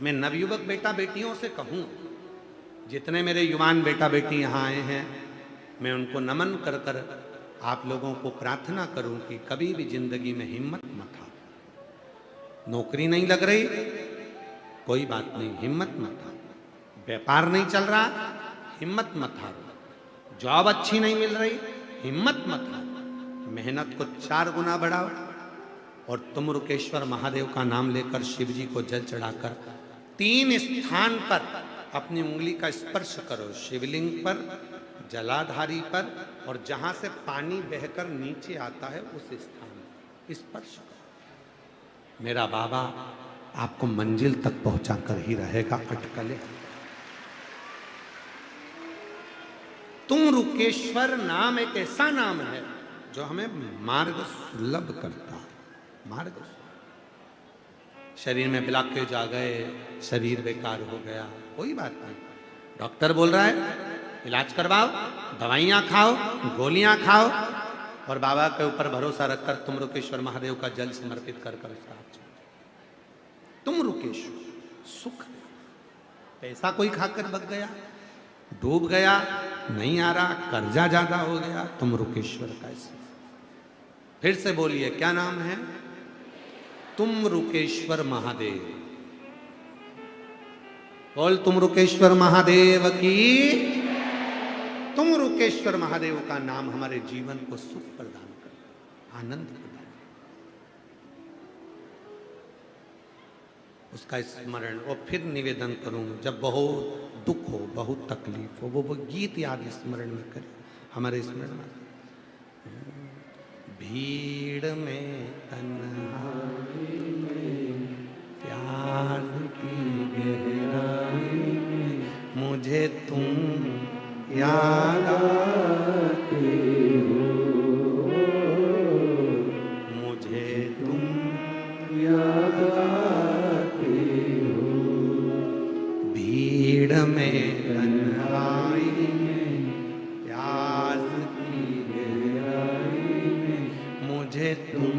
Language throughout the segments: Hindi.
मैं नवयुवक बेटा बेटियों से कहूं, जितने मेरे युवान बेटा बेटी यहाँ आए हैं, मैं उनको नमन कर कर आप लोगों को प्रार्थना करूं कि कभी भी जिंदगी में हिम्मत मत हारो। नौकरी नहीं लग रही, कोई बात नहीं, हिम्मत मत हारो। व्यापार नहीं चल रहा, हिम्मत मत हारो। जॉब अच्छी नहीं मिल रही, हिम्मत मत हारो। मेहनत को 4 गुना बढ़ाओ और तुम रुकेश्वर महादेव का नाम लेकर शिव जी को जल चढ़ाकर 3 स्थान पर अपनी उंगली का स्पर्श करो। शिवलिंग पर, जलाधारी पर, और जहां से पानी बहकर नीचे आता है उस स्थान स्पर्श करो। मेरा बाबा आपको मंजिल तक पहुंचा कर ही रहेगा, अटकले। तुम रुकेश्वर नाम एक ऐसा नाम है जो हमें मार्ग सुलभ करता है। मार्ग, शरीर में ब्लॉकेज आ गए, शरीर बेकार हो गया, कोई बात नहीं, डॉक्टर बोल रहा है इलाज करवाओ, दवाइयां खाओ, गोलियां खाओ, और बाबा के ऊपर भरोसा रखकर तुम रुकेश्वर महादेव का जल समर्पित कर कर उसका तुम रुकेश्वर सुख। पैसा कोई खाकर बच गया, डूब गया, नहीं आ रहा, कर्जा ज्यादा हो गया, तुम रुकेश्वर का इसमें। फिर से बोलिए, क्या नाम है? तुम रुकेश्वर महादेव। बोल, तुम रुकेश्वर महादेव की। तुम रुकेश्वर महादेव का नाम हमारे जीवन को सुख प्रदान कर, आनंद प्रदान, उसका स्मरण। और फिर निवेदन करूं, जब बहुत दुख हो, बहुत तकलीफ हो, वो गीत याद स्मरण में करें, हमारे स्मरण में। भीड़ में तन्हाई में, प्यार की गहराई में, मुझे तुम याद आते हो, मुझे तुम याद आते हो। भीड़ में तन्हाई में, प्यास की गहराई में, मुझे तुम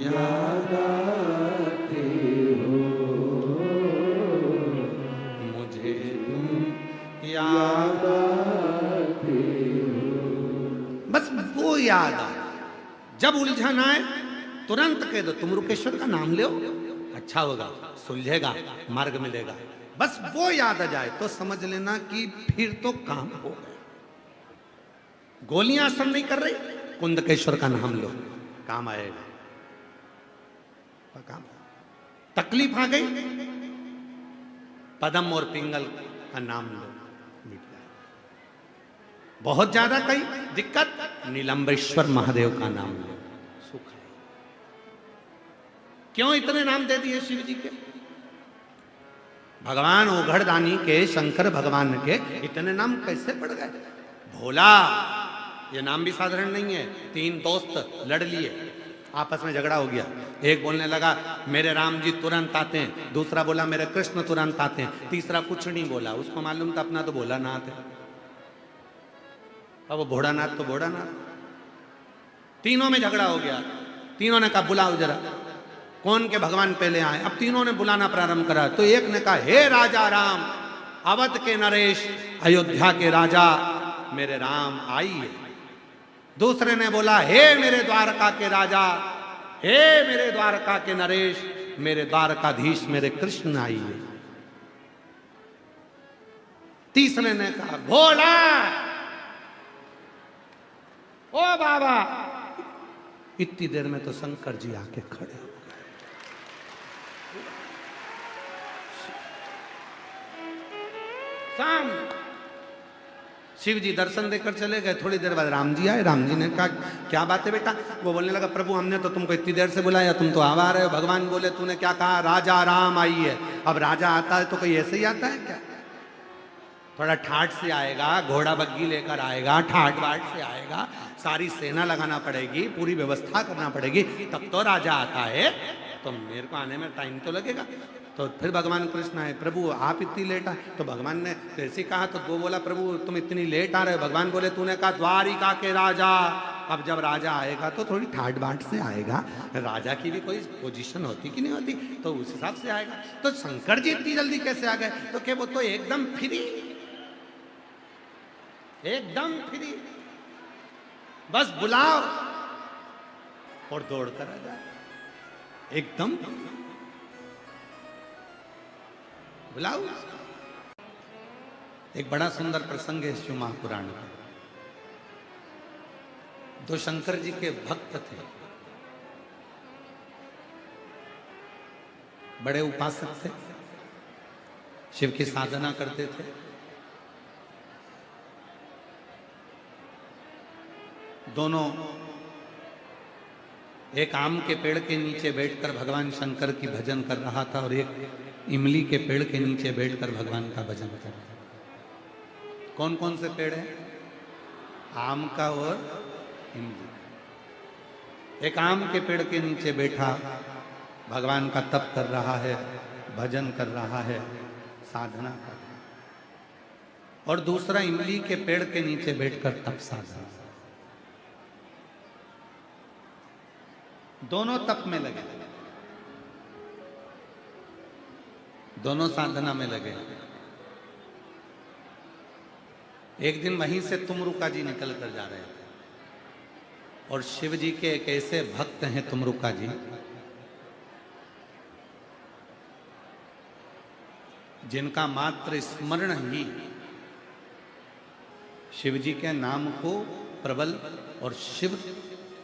याद आते हो, मुझे तुम याद आते हो। बस वो याद आ, जब उलझन आए तुरंत कह दो तुम रुकेश्वर का नाम लो, अच्छा होगा, सुलझेगा, मार्ग मिलेगा। बस वो याद आ जाए तो समझ लेना कि फिर तो काम हो गया। गोलियां असर नहीं कर रही, कुंदकेश्वर का नाम लो, काम आएगा। काम, तकलीफ आ गई, पदम और पिंगल का नाम लो, मिट जाए। बहुत ज्यादा कई दिक्कत, नीलंबेश्वर महादेव का नाम लो, सुख है। क्यों इतने नाम दे दिए शिव जी के? भगवान ओघड़दानी के, शंकर भगवान के इतने नाम कैसे पड़ गए? भोला, ये नाम भी साधारण नहीं है। 3 दोस्त लड़ लिए, आपस में झगड़ा हो गया। एक बोलने लगा मेरे राम जी तुरंत आते हैं, दूसरा बोला मेरे कृष्ण तुरंत आते हैं, तीसरा कुछ नहीं बोला। उसको मालूम था अपना तो भोलानाथ है, अब वो भोड़ानाथ तो भोड़ानाथ। तीनों में झगड़ा हो गया। तीनों ने कहा बुलाओ जरा, कौन के भगवान पहले आए। अब तीनों ने बुलाना प्रारंभ करा तो एक ने कहा हे राजा राम, अवध के नरेश, अयोध्या के राजा, मेरे राम आइए। दूसरे ने बोला हे मेरे द्वारका के राजा, हे मेरे द्वारका के नरेश, मेरे द्वारकाधीश, मेरे कृष्ण आइए। तीसरे ने कहा भोला, ओ बाबा। इतनी देर में तो शंकर जी आके खड़े हो गए। शाम शिव जी दर्शन देकर चले गए। थोड़ी देर बाद राम जी आए। राम जी ने कहा क्या बात है बेटा? वो बोलने लगा प्रभु हमने तो तुमको इतनी देर से बुलाया, तुम तो आ रहे हो। भगवान बोले तूने क्या कहा? राजा राम आइए। अब राजा आता है तो कोई ऐसे ही आता है क्या? थोड़ा ठाठ से आएगा, घोड़ा बग्गी लेकर आएगा, ठाठ बाट से आएगा, सारी सेना लगाना पड़ेगी, पूरी व्यवस्था करना पड़ेगी, तब तो राजा आता है। तो मेरे को आने में टाइम तो लगेगा। तो फिर भगवान कृष्ण आए, प्रभु आप इतनी लेट आए? तो भगवान ने ऐसे कहा, तो वो बोला प्रभु तुम इतनी लेट आ रहे हो। भगवान बोले तूने कहा द्वारिका के राजा, अब जब राजा आएगा तो थोड़ी ठाट बाट से आएगा, राजा की भी कोई पोजीशन होती कि नहीं होती, तो उस हिसाब से आएगा। तो शंकर जी इतनी जल्दी कैसे आ गए? तो क्या वो तो एकदम फ्री, एकदम फ्री, बस बुलाओ और दौड़ कर आ जाए, एकदम बुलाओ। एक बड़ा सुंदर प्रसंग है शिव महापुराण का। दो शंकर जी के भक्त थे, बड़े उपासक थे, शिव की साधना करते थे। दोनों एक आम के पेड़ के नीचे बैठकर भगवान शंकर की भजन कर रहा था और एक इमली के पेड़ के नीचे बैठकर भगवान का भजन कर रहा था। कौन कौन से पेड़ हैं? आम का और इमली। एक आम के पेड़ के नीचे बैठा भगवान का तप कर रहा है, भजन कर रहा है, साधना कर रहा है, और दूसरा इमली के पेड़ के नीचे बैठकर तप साधना। दोनों तप में लगे, दोनों साधना में लगे। एक दिन वहीं से तुमरुका जी निकल कर जा रहे थे और शिव जी के एक ऐसे भक्त हैं तुमरुका जी, जिनका मात्र स्मरण ही शिव जी के नाम को प्रबल, और शिव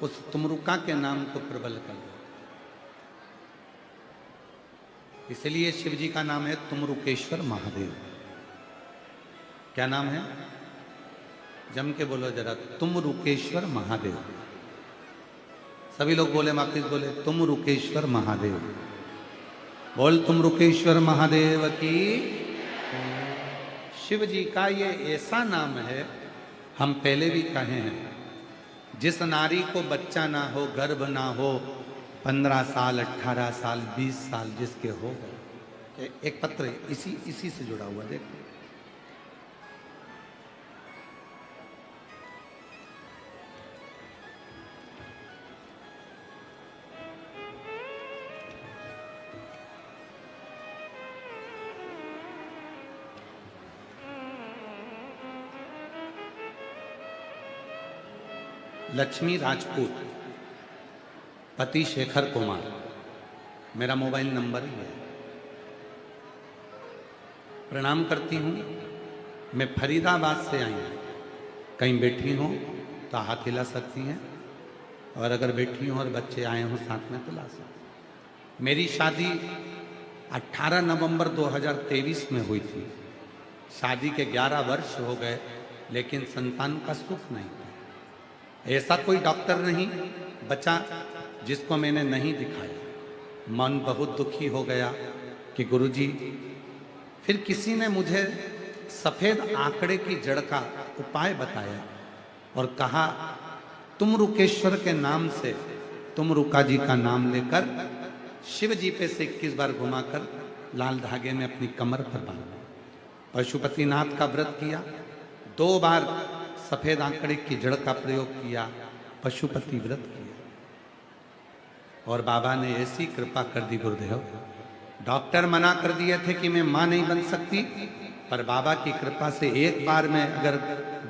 उस तुमरुका के नाम को प्रबल कर दो। इसलिए शिव जी का नाम है तुमरुकेश्वर महादेव। क्या नाम है? जम के बोलो जरा, तुमरुकेश्वर महादेव। सभी लोग बोले, वापिस बोले, तुमरुकेश्वर महादेव। बोल तुमरुकेश्वर महादेव की। शिव जी का ये ऐसा नाम है, हम पहले भी कहे हैं, जिस नारी को बच्चा ना हो, गर्भ ना हो, 15 साल 18 साल 20 साल जिसके हो गए। एक पत्र इसी से जुड़ा हुआ, देखो। लक्ष्मी राजपूत, पति शेखर कुमार, मेरा मोबाइल नंबर ही है। प्रणाम करती हूँ, मैं फरीदाबाद से आई हूँ। कहीं बैठी हूँ तो हाथ हिला सकती हैं, और अगर बैठी हूँ और बच्चे आए हों साथ में तो ला सकते। मेरी शादी 18 नवंबर 2023 में हुई थी। शादी के 11 वर्ष हो गए, लेकिन संतान का सुख नहीं था। ऐसा कोई डॉक्टर नहीं बचा जिसको मैंने नहीं दिखाया। मन बहुत दुखी हो गया कि गुरुजी, फिर किसी ने मुझे सफेद आंकड़े की जड़ का उपाय बताया और कहा तुमरुकेश्वर के नाम से तुमरुका जी का नाम लेकर शिव जी पे से 21 बार घुमाकर लाल धागे में अपनी कमर पर बांधा। पशुपतिनाथ का व्रत किया, 2 बार सफेद आंकड़े की जड़ का प्रयोग किया, पशुपति व्रत किया, और बाबा ने ऐसी कृपा कर दी गुरुदेव। डॉक्टर मना कर दिए थे कि मैं मां नहीं बन सकती, पर बाबा की कृपा से एक बार में अगर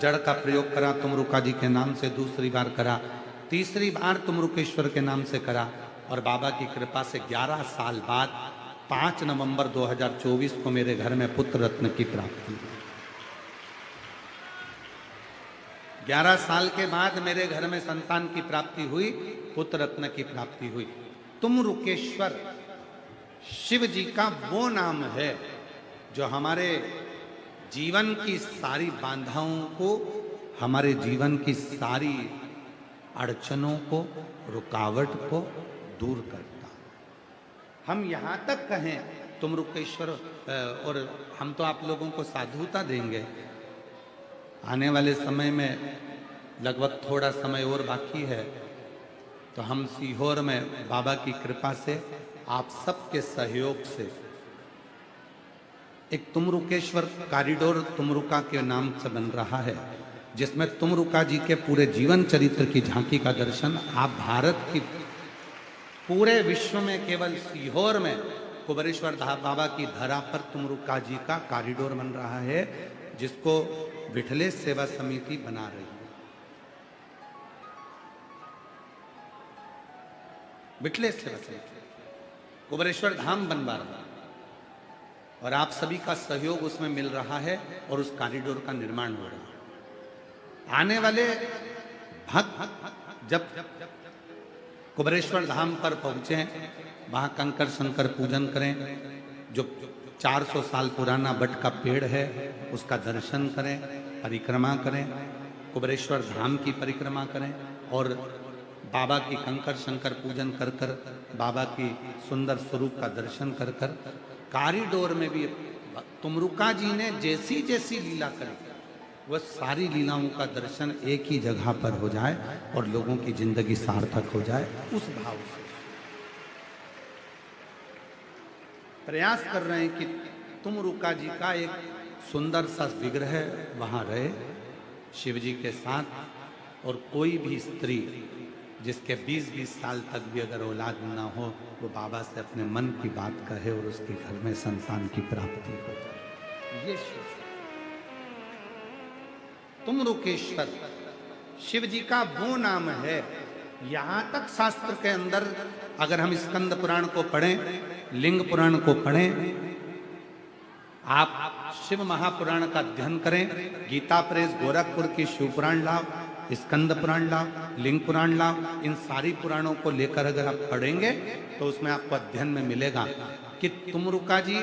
जड़ का प्रयोग करा तुमरुका जी के नाम से, दूसरी बार करा, तीसरी बार तुमरुकेश्वर के नाम से करा, और बाबा की कृपा से 11 साल बाद 5 नवंबर 2024 को मेरे घर में पुत्र रत्न की प्राप्ति। 11 साल के बाद मेरे घर में संतान की प्राप्ति हुई, पुत्र रत्न की प्राप्ति हुई। तुमरुकेश्वर शिव जी का वो नाम है जो हमारे जीवन की सारी बाधाओं को, हमारे जीवन की सारी अड़चनों को, रुकावट को दूर करता। हम यहाँ तक कहें तुमरुकेश्वर, और हम तो आप लोगों को साधुता देंगे। आने वाले समय में लगभग थोड़ा समय और बाकी है, तो हम सीहोर में बाबा की कृपा से, आप सबके सहयोग से एक तुमरुकेश्वर कॉरिडोर तुमरुका के नाम से बन रहा है, जिसमें तुमरुका जी के पूरे जीवन चरित्र की झांकी का दर्शन आप भारत की पूरे विश्व में केवल सीहोर में कुबेरेश्वर बाबा की धरा पर तुमरुका जी का कॉरिडोर बन रहा है, जिसको विठलेश सेवा समिति बना रही है। विठलेश सेवा समिति कुबेरेश्वर धाम बनवा रहा है और आप सभी का सहयोग उसमें मिल रहा है और उस कॉरिडोर का निर्माण हो रहा है। आने वाले भक्त जब कुबेरेश्वर धाम पर पहुंचे, वहां कंकर शंकर पूजन करें, जो 400 साल पुराना बट का पेड़ है उसका दर्शन करें, परिक्रमा करें, कुबेरेश्वर धाम की परिक्रमा करें और बाबा की कंकर शंकर पूजन कर कर बाबा की सुंदर स्वरूप का दर्शन कर कर कॉरिडोर में भी तुमरुका जी ने जैसी जैसी लीला करी वह सारी लीलाओं का दर्शन एक ही जगह पर हो जाए और लोगों की जिंदगी सार्थक हो जाए, उस भाव से प्रयास कर रहे हैं कि तुमरुका जी का एक सुंदर सा विग्रह वहां रहे शिव जी के साथ। और कोई भी स्त्री जिसके 20-20 साल तक भी अगर औलाद ना हो, वो बाबा से अपने मन की बात कहे और उसके घर में संतान की प्राप्ति हो जाए। ये शिव तुमरुकेश्वर शिव जी का वो नाम है। यहां तक शास्त्र के अंदर अगर हम स्कंद पुराण को पढ़ें, लिंग पुराण को पढ़ें, आप शिव महापुराण का अध्ययन करें, गीता प्रेस गोरखपुर की शिव पुराण लाओ, स्कंद पुराण लाओ, लिंग पुराण लाओ, इन सारी पुराणों को लेकर अगर आप पढ़ेंगे तो उसमें आपको अध्ययन में मिलेगा कि तुमरुका जी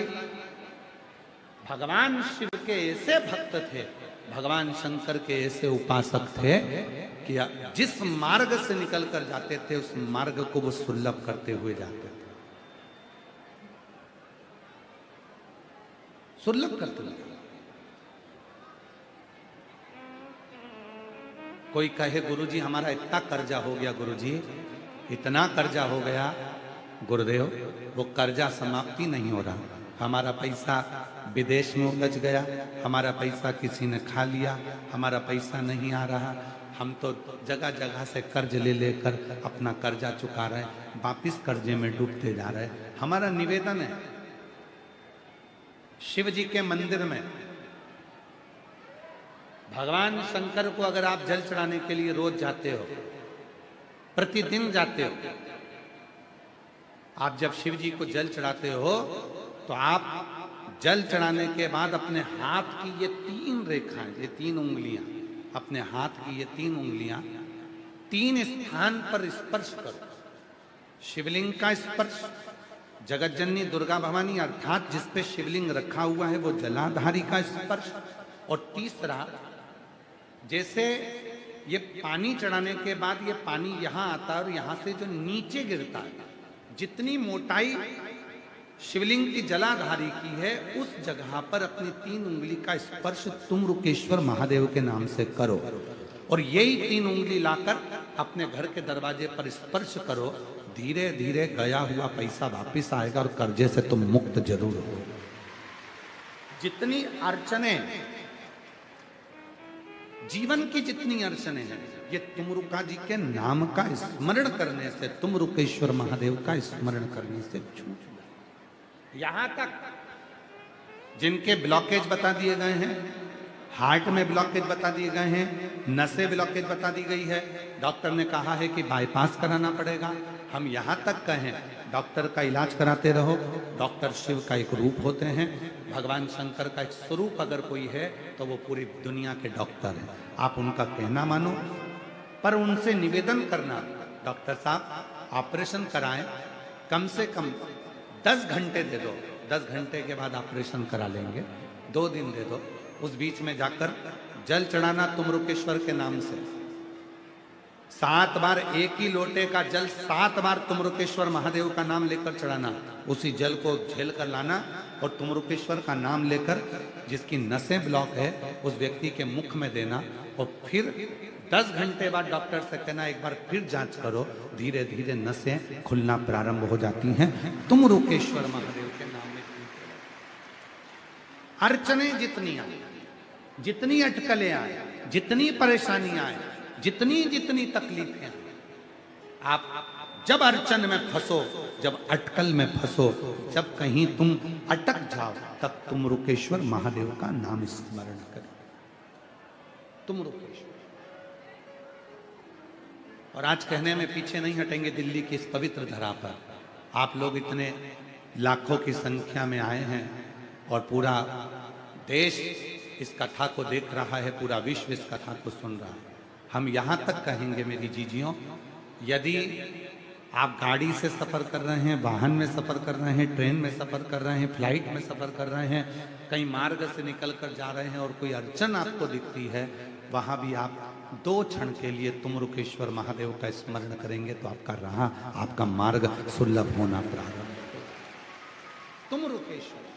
भगवान शिव के ऐसे भक्त थे, भगवान शंकर के ऐसे उपासक थे कि जिस मार्ग से निकल कर जाते थे उस मार्ग को वो सुलभ करते हुए जाते थे, सुलभ करते हुए। कोई कहे गुरुजी हमारा इतना कर्जा हो गया, गुरुजी इतना कर्जा हो गया, गुरुदेव वो कर्जा समाप्ति नहीं हो रहा, हमारा पैसा विदेश में उलझ गया, हमारा पैसा किसी ने खा लिया, हमारा पैसा नहीं आ रहा, हम तो जगह जगह से कर्ज ले लेकर अपना कर्जा चुका रहे हैं, वापिस कर्जे में डूबते जा रहे हैं। हमारा निवेदन है शिव जी के मंदिर में भगवान शंकर को अगर आप जल चढ़ाने के लिए रोज जाते हो, प्रतिदिन जाते हो, आप जब शिव जी को जल चढ़ाते हो तो आप जल चढ़ाने के बाद अपने हाथ की ये 3 रेखाएं, ये 3 उंगलियां, अपने हाथ की ये 3 उंगलियां 3 स्थान पर स्पर्श करो। शिवलिंग का स्पर्श, जगत जननी दुर्गा भवानी अर्थात जिस पे शिवलिंग रखा हुआ है वो जलाधारी का स्पर्श, और तीसरा जैसे ये पानी चढ़ाने के बाद ये पानी यहां आता है और यहां से जो नीचे गिरता है, जितनी मोटाई शिवलिंग की जलाधारी की है उस जगह पर अपनी 3 उंगली का स्पर्श तुमरुकेश्वर महादेव के नाम से करो, और यही 3 उंगली लाकर अपने घर के दरवाजे पर स्पर्श करो। धीरे धीरे गया हुआ पैसा वापिस आएगा और कर्जे से तुम मुक्त जरूर हो। जितनी अड़चने, जीवन की जितनी अड़चने हैं, ये तुमरुका जी के नाम का स्मरण करने से, तुमरुकेश्वर महादेव का स्मरण करने से छूट जाए। यहां तक जिनके ब्लॉकेज बता दिए गए हैं, हार्ट में ब्लॉकेज बता दिए गए हैं, नसें ब्लॉकेज बता दी गई है, डॉक्टर ने कहा है कि बाईपास कराना पड़ेगा। हम यहां तक कहें डॉक्टर का इलाज कराते रहो। डॉक्टर शिव का एक रूप होते हैं, भगवान शंकर का एक स्वरूप अगर कोई है तो वो पूरी दुनिया के डॉक्टर हैं। आप उनका कहना मानो, पर उनसे निवेदन करना, डॉक्टर साहब ऑपरेशन कराएं, कम से कम 10 घंटे दे दो, 10 घंटे के बाद ऑपरेशन करा लेंगे, 2 दिन दे दो, उस बीच में जाकर जल चढ़ाना तुमरुकेश्वर के नाम से 7 बार, एक ही लोटे का जल 7 बार तुमरुकेश्वर महादेव का नाम लेकर चढ़ाना, उसी जल को झेल कर लाना और तुमरुकेश्वर का नाम लेकर जिसकी नसें ब्लॉक है उस व्यक्ति के मुख में देना, और फिर 10 घंटे बाद डॉक्टर से कहना एक बार फिर जांच करो, धीरे धीरे नसें खुलना प्रारंभ हो जाती हैं तुमरुकेश्वर महादेव के नाम में। अड़चने जितनी आए, जितनी अटकलें आए, जितनी परेशानियां आए, जितनी जितनी तकलीफें आए, आप जब अड़चन में फंसो, जब अटकल में फंसो, जब कहीं तुम अटक जाओ, तब तुम रुकेश्वर महादेव का नाम स्मरण करो। तुम रुकेश्वर। और आज कहने में पीछे नहीं हटेंगे, दिल्ली की इस पवित्र धरा पर आप लोग इतने लाखों की संख्या में आए हैं और पूरा देश इस कथा को देख रहा है, पूरा विश्व इस कथा को सुन रहा है। हम यहां तक कहेंगे मेरी जीजियों, यदि आप गाड़ी से सफर कर रहे हैं, वाहन में सफर कर रहे हैं, ट्रेन में सफर कर रहे हैं, फ्लाइट में सफर कर रहे हैं, कहीं मार्ग से निकल कर जा रहे हैं और कोई अड़चन आपको दिखती है, वहां भी आप 2 क्षण के लिए तुम रुकेश्वर महादेव का स्मरण करेंगे तो आपका राह, आपका मार्ग सुलभ होना प्रारंभ हो। तुम रुकेश्वर।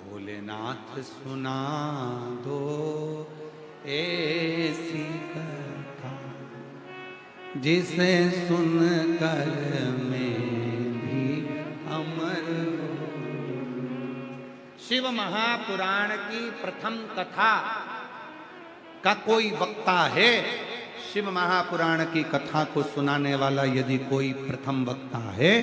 भोलेनाथ सुना दो ऐसी कथा, जिसे सुनकर मैं भी अमर हो। शिव महापुराण की प्रथम कथा का कोई वक्ता है? शिव महापुराण की कथा को सुनाने वाला यदि कोई प्रथम वक्ता है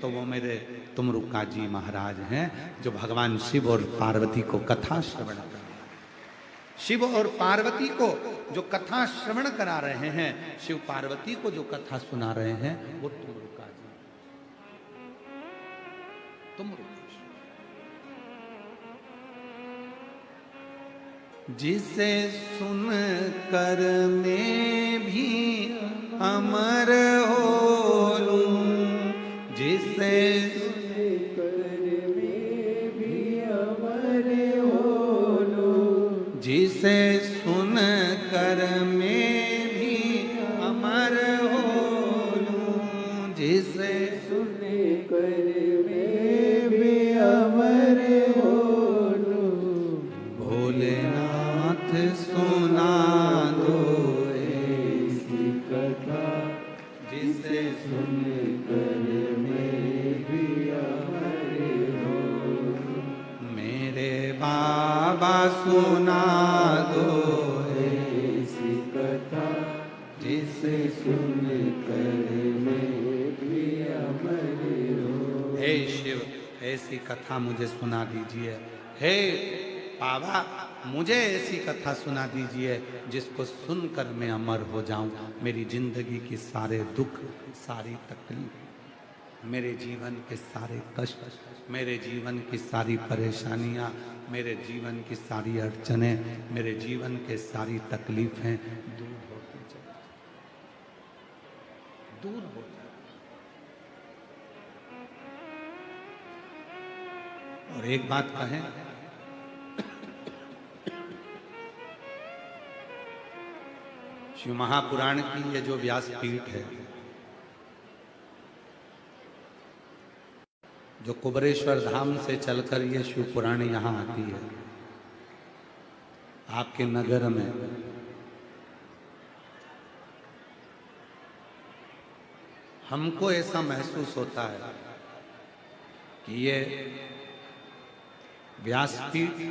तो वो मेरे तुमरुका जी महाराज हैं, जो भगवान शिव और पार्वती को कथा श्रवण कर रहे हैं। शिव और पार्वती को जो कथा श्रवण करा रहे हैं, शिव पार्वती को जो कथा सुना रहे हैं, वो तुमरुका जी। तुमरुका जिसे सुन कर मैं भी अमर हो लूं, जिसे जिसे सुन कर मैं भी अमर हो लूं, जिसे सुन कर मैं भी अमर हो लूं। भोलेनाथ सुना दो ऐसी कथा, जिसे सुन कर मैं भी अमर हो लूं। मेरे बाबा सुना दो ऐसी कथा, जिसे सुन कर मैं भी अमर हो। हे शिव, ऐसी कथा मुझे सुना दीजिए। हे बाबा, मुझे ऐसी कथा सुना दीजिए जिसको सुनकर मैं अमर हो जाऊं। मेरी जिंदगी की सारे दुख, सारी तकलीफ, मेरे जीवन के सारे कष्ट, मेरे जीवन की सारी परेशानियां, मेरे जीवन की सारी अड़चनें, मेरे जीवन के सारी तकलीफें दूर होती चली, दूर हो जाए। और एक बात कहें, शिव महापुराण की ये जो व्यासपीठ है, जो कुबरेश्वर धाम से चलकर ये शिव पुराण यहाँ आती है, आपके नगर में, हमको ऐसा महसूस होता है कि ये व्यासपीठ,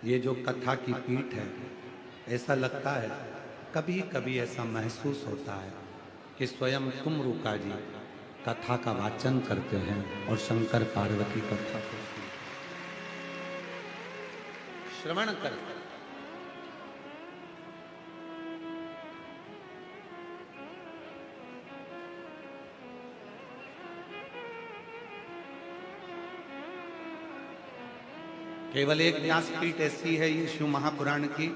ये जो कथा की पीठ है, ऐसा लगता है, कभी कभी ऐसा महसूस होता है कि स्वयं तुमरुका जी कथा का वाचन करते हैं और शंकर पार्वती कथा को श्रवण करते हैं। केवल एक व्यासपीठ ऐसी है ये शिव महापुराण की,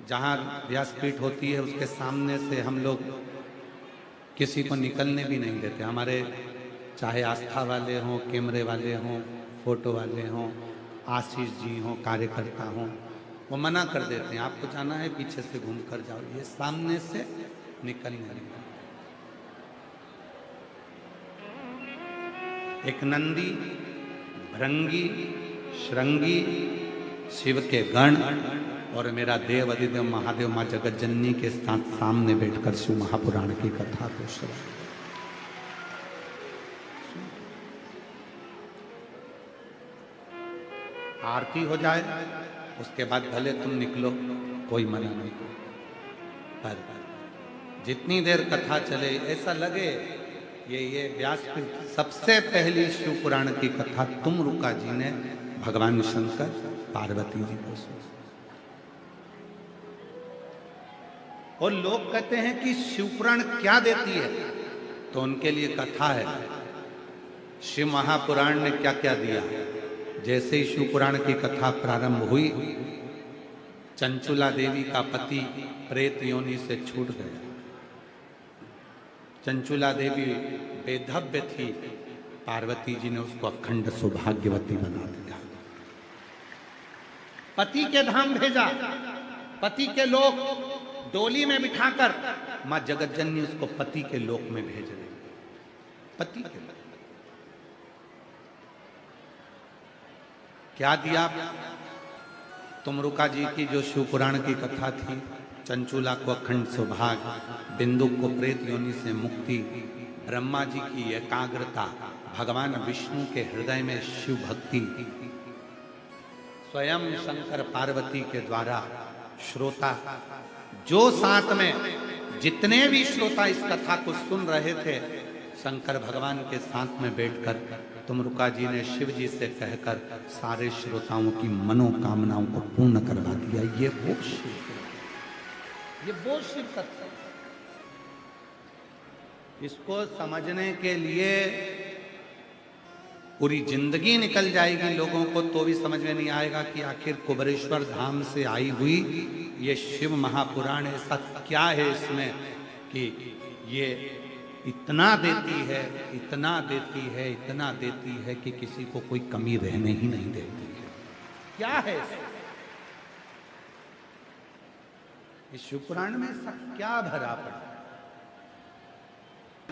जहां व्यासपीठ होती है उसके सामने से हम लोग किसी को निकलने भी नहीं देते। हमारे चाहे आस्था वाले हों, कैमरे वाले हों, फोटो वाले हों, आशीष जी हों, कार्यकर्ता हों, वो मना कर देते हैं, आपको जाना है पीछे से घूम कर जाओ, ये सामने से निकलने नहीं। एक नंदी, भृंगी, श्रृंगी, शिव के गण और मेरा देव अधिदेव महादेव माँ जगत जननी के साथ सामने बैठकर शिव महापुराण की कथा को श्रवण। आरती हो जाए उसके बाद भले तुम निकलो, कोई मना नहीं, पर जितनी देर कथा चले ऐसा लगे ये व्यासपीठ सबसे पहली शिव पुराण की कथा तुमरुका जी ने भगवान शंकर पार्वती जी को सुनाई। और लोग कहते हैं कि शिव पुराण क्या देती है, तो उनके लिए कथा है शिव महापुराण ने क्या क्या दिया। जैसे ही शिव पुराण की कथा प्रारंभ हुई, चंचुला देवी का पति प्रेत योनि से छूट गया। चंचुला देवी बेधव्य थी, पार्वती जी ने उसको अखंड सौभाग्यवती बना दिया। पति के धाम भेजा, पति के लोक डोली में बिठाकर मां जगत जननी उसको पति के लोक में भेज रही। पति के लोक क्या दिया? तुमरुका जी की जो शिव पुराण की कथा थी, चंचुला को अखंड सौभाग्य, बिंदु को प्रेत योनि से मुक्ति, ब्रह्मा जी की एकाग्रता, भगवान विष्णु के हृदय में शिव भक्ति, स्वयं शंकर पार्वती के द्वारा श्रोता, जो साथ में जितने भी श्रोता इस कथा को सुन रहे थे, शंकर भगवान के साथ में बैठकर तुमरुका जी ने शिव जी से कहकर सारे श्रोताओं की मनोकामनाओं को पूर्ण करवा दिया। ये वो शिव कथा। इसको समझने के लिए पूरी जिंदगी निकल जाएगी लोगों को, तो भी समझ में नहीं आएगा कि आखिर कुबरेश्वर धाम से आई हुई ये शिव महापुराण ऐसा क्या है इसमें कि ये इतना देती है, इतना देती है, इतना देती है कि किसी को कोई कमी रहने ही नहीं देती है। क्या है इस शिव पुराण में ऐसा क्या भरा पड़ा?